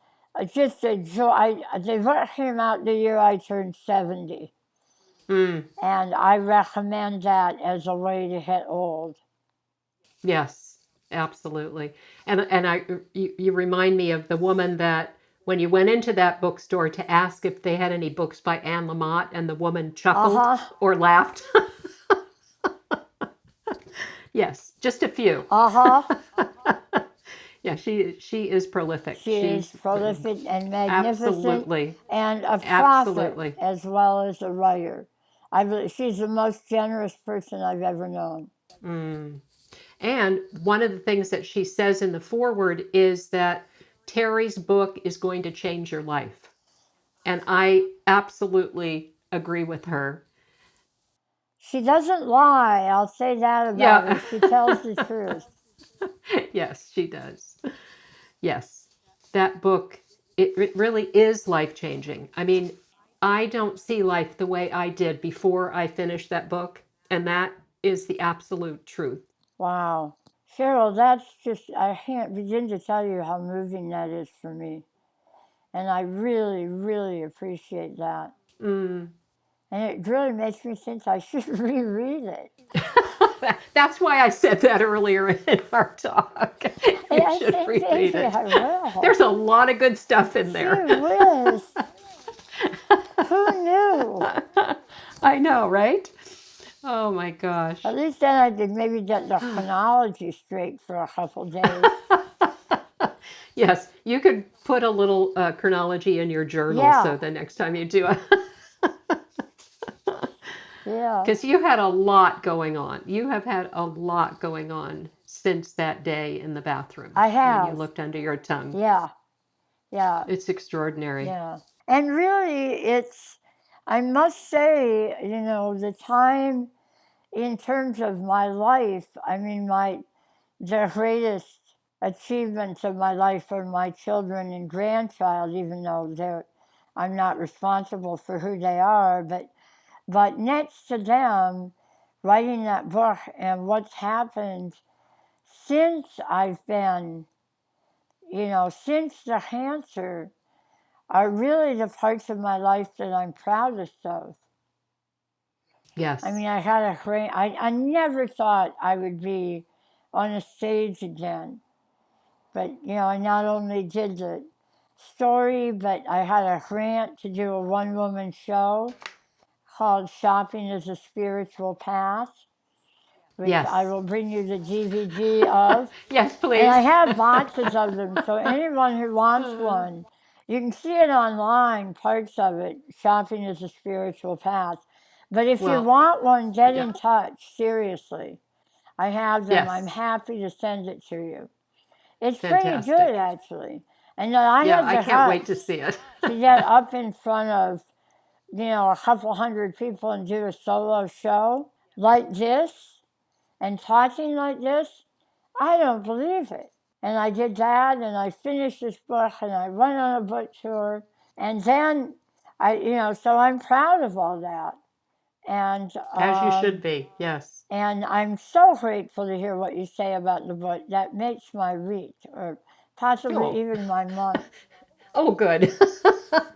just a joy. The book came out the year I turned 70. Mm. And I recommend that as a way to get old. Yes, absolutely. You remind me of the woman that when you went into that bookstore to ask if they had any books by Anne Lamott, and the woman chuckled Uh-huh. or laughed. Yes, just a few. Uh-huh. Yeah, she is prolific. She is She's prolific and magnificent absolutely, and a prophet absolutely. as well as a writer. I believe she's the most generous person I've ever known. Mm. And one of the things that she says in the foreword is that Terri's book is going to change your life. And I absolutely agree with her. She doesn't lie. I'll say that about Yeah. her. She tells the truth. Yes, she does. Yes. That book, it really is life changing. I mean, I don't see life the way I did before I finished that book. And that is the absolute truth. Wow. Cheryl, that's just, I can't begin to tell you how moving that is for me. And I really, really appreciate that. Mm. And it really makes me think I should reread it. That's why I said that earlier in our talk. You should think reread maybe it. I will. There's a lot of good stuff in there. Gee whiz. Who knew? I know, right? Oh my gosh. At least then I could maybe get the chronology straight for a couple days. Yes, you could put a little chronology in your journal, Yeah. so the next time you do it. Yeah. Because you had a lot going on. You have had a lot going on since that day in the bathroom. I have. When you looked under your tongue. Yeah. Yeah. It's extraordinary. Yeah. And really, it's, I must say, you know, the time in terms of my life, I mean, the greatest achievements of my life are my children and grandchild, even though I'm not responsible for who they are, but next to them, writing that book and what's happened since I've been, you know, since the cancer, are really the parts of my life that I'm proudest of. Yes. I mean, I never thought I would be on a stage again. But, you know, I not only did the story, but I had a grant to do a one-woman show called Shopping is a Spiritual Path, which Yes. I will bring you the DVD of. Yes, please. And I have boxes of them, so anyone who wants one, you can see it online, parts of it, Shopping is a Spiritual Path. But if you want one, get in touch, seriously. I have them. Yes. I'm happy to send it to you. It's Fantastic. pretty good, actually. And then I can't wait to see it. to get up in front of, you know, a couple hundred people and do a solo show like this and talking like this. I don't believe it. And I did that, and I finished this book, and I went on a book tour, and then so I'm proud of all that. And as you should be, yes. And I'm so grateful to hear what you say about the book. That makes my week, or possibly even my month. Oh, good.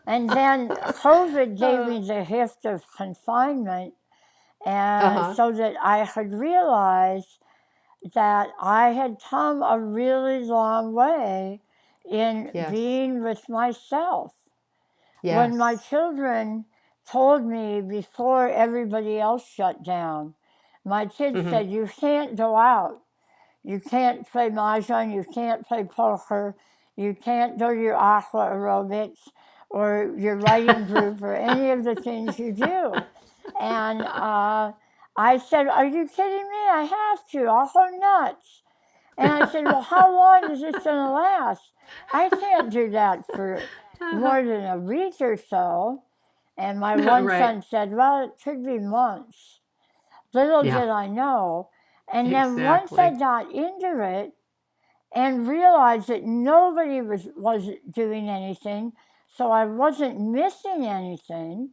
And then COVID gave me the gift of confinement, and so that I could realize that I had come a really long way in being with myself. Yes. When my children told me before everybody else shut down, my kids said, you can't go out. You can't play mahjong, you can't play poker, you can't do your aqua aerobics or your writing group or any of the things you do. And I said, are you kidding me? I have to. I'll go nuts. And I said, well, how long is this going to last? I can't do that for more than a week or so. And my one son said, well, it could be months. Little did I know. And then once I got into it and realized that nobody was doing anything, so I wasn't missing anything,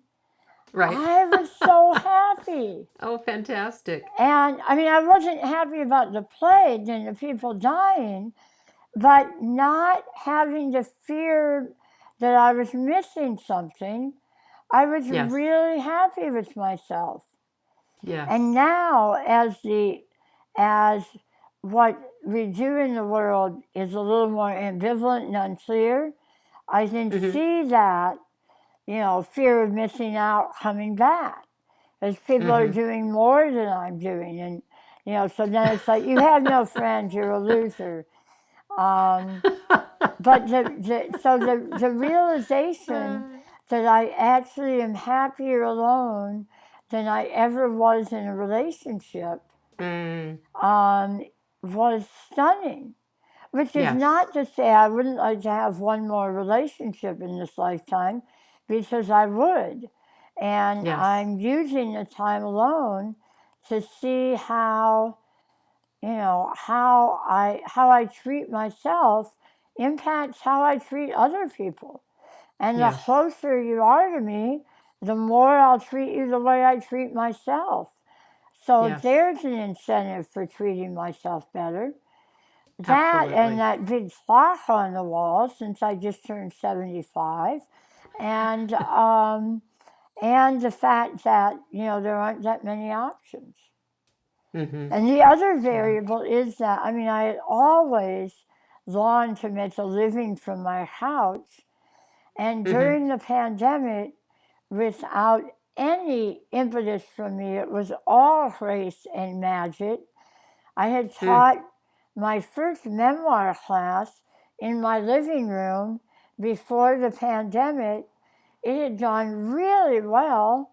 Right. I was so happy. Oh, fantastic. And I mean, I wasn't happy about the plague and the people dying, but not having to fear that I was missing something. I was Yes. really happy with myself. Yes. And now, as what we do in the world is a little more ambivalent and unclear, I can see that, fear of missing out coming back. As people are doing more than I'm doing. And, so then it's like, you have no friends, you're a loser. But the realization that I actually am happier alone than I ever was in a relationship was stunning. Which is not to say I wouldn't like to have one more relationship in this lifetime, because I would. And I'm using the time alone to see how I treat myself impacts how I treat other people. And the closer you are to me, the more I'll treat you the way I treat myself. So there's an incentive for treating myself better. That and that big clock on the wall, since I just turned 75, and the fact that there aren't that many options. And the other variable is that I had always longed to make a living from my couch, and during the pandemic, without any impetus from me, it was all grace and magic. I had taught my first memoir class in my living room before the pandemic. It had gone really well,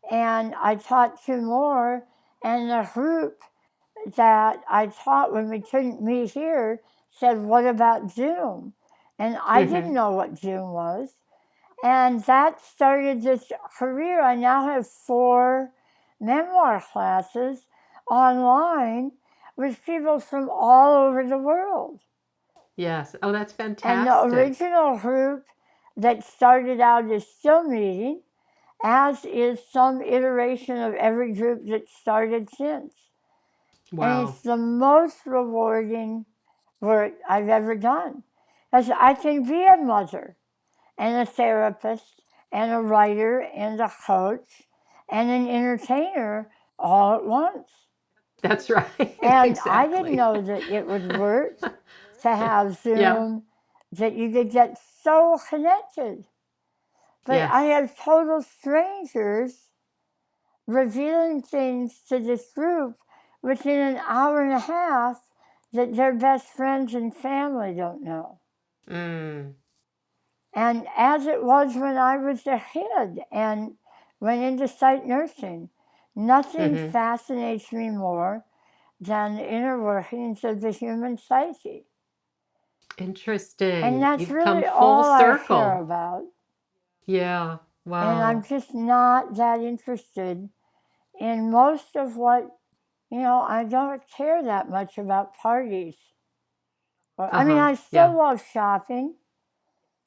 and I taught 2 more, and the group that I taught when we couldn't meet here said, "What about Zoom?" And I didn't know what Zoom was. And that started this career. I now have 4 memoir classes online with people from all over the world. Yes. Oh, that's fantastic. And the original group that started out is still meeting, as is some iteration of every group that started since. Wow. And it's the most rewarding work I've ever done. Because I can be a mother and a therapist and a writer and a coach and an entertainer all at once. That's right. And exactly. I didn't know that it would work to have Zoom, that you could get so connected. But I have total strangers revealing things to this group within an hour and a half that their best friends and family don't know. And as it was when I was a kid and went into psych nursing, nothing fascinates me more than the inner workings of the human psyche. Interesting. And that's You've really come full all circle. I care about. Yeah. Wow. And I'm just not that interested in most of what, I don't care that much about parties. I still love shopping.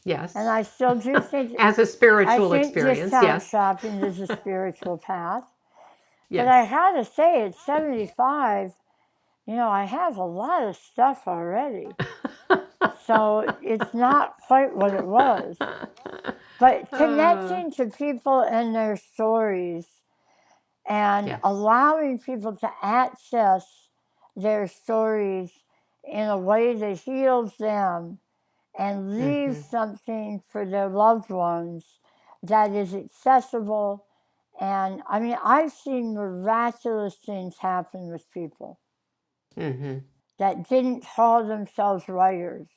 Yes. And I still do think as a spiritual I think experience, discount shopping is a spiritual path. Yes. But I gotta say, at 75, I have a lot of stuff already. So it's not quite what it was. But connecting to people and their stories and allowing people to access their stories in a way that heals them and leave something for their loved ones that is accessible. And I've seen miraculous things happen with people that didn't call themselves writers,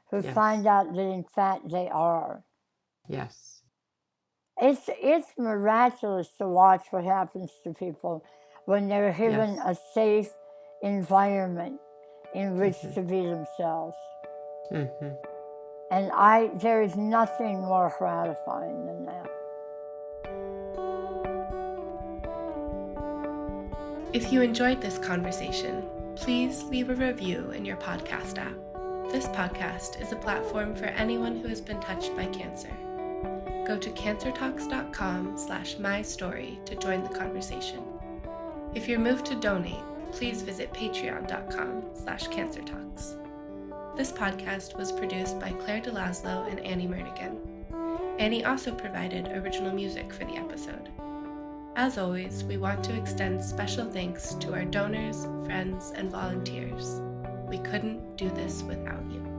who find out that in fact they are. Yes. It's miraculous to watch what happens to people when they're given a safe environment in which to be themselves. And there is nothing more gratifying than that. If you enjoyed this conversation, please leave a review in your podcast app. This podcast is a platform for anyone who has been touched by cancer. Go to cancertalks.com/mystory to join the conversation. If you're moved to donate, please visit patreon.com/cancertalks. This podcast was produced by Claire DeLaslo and Annie Mernigan. Annie also provided original music for the episode. As always, we want to extend special thanks to our donors, friends, and volunteers. We couldn't do this without you.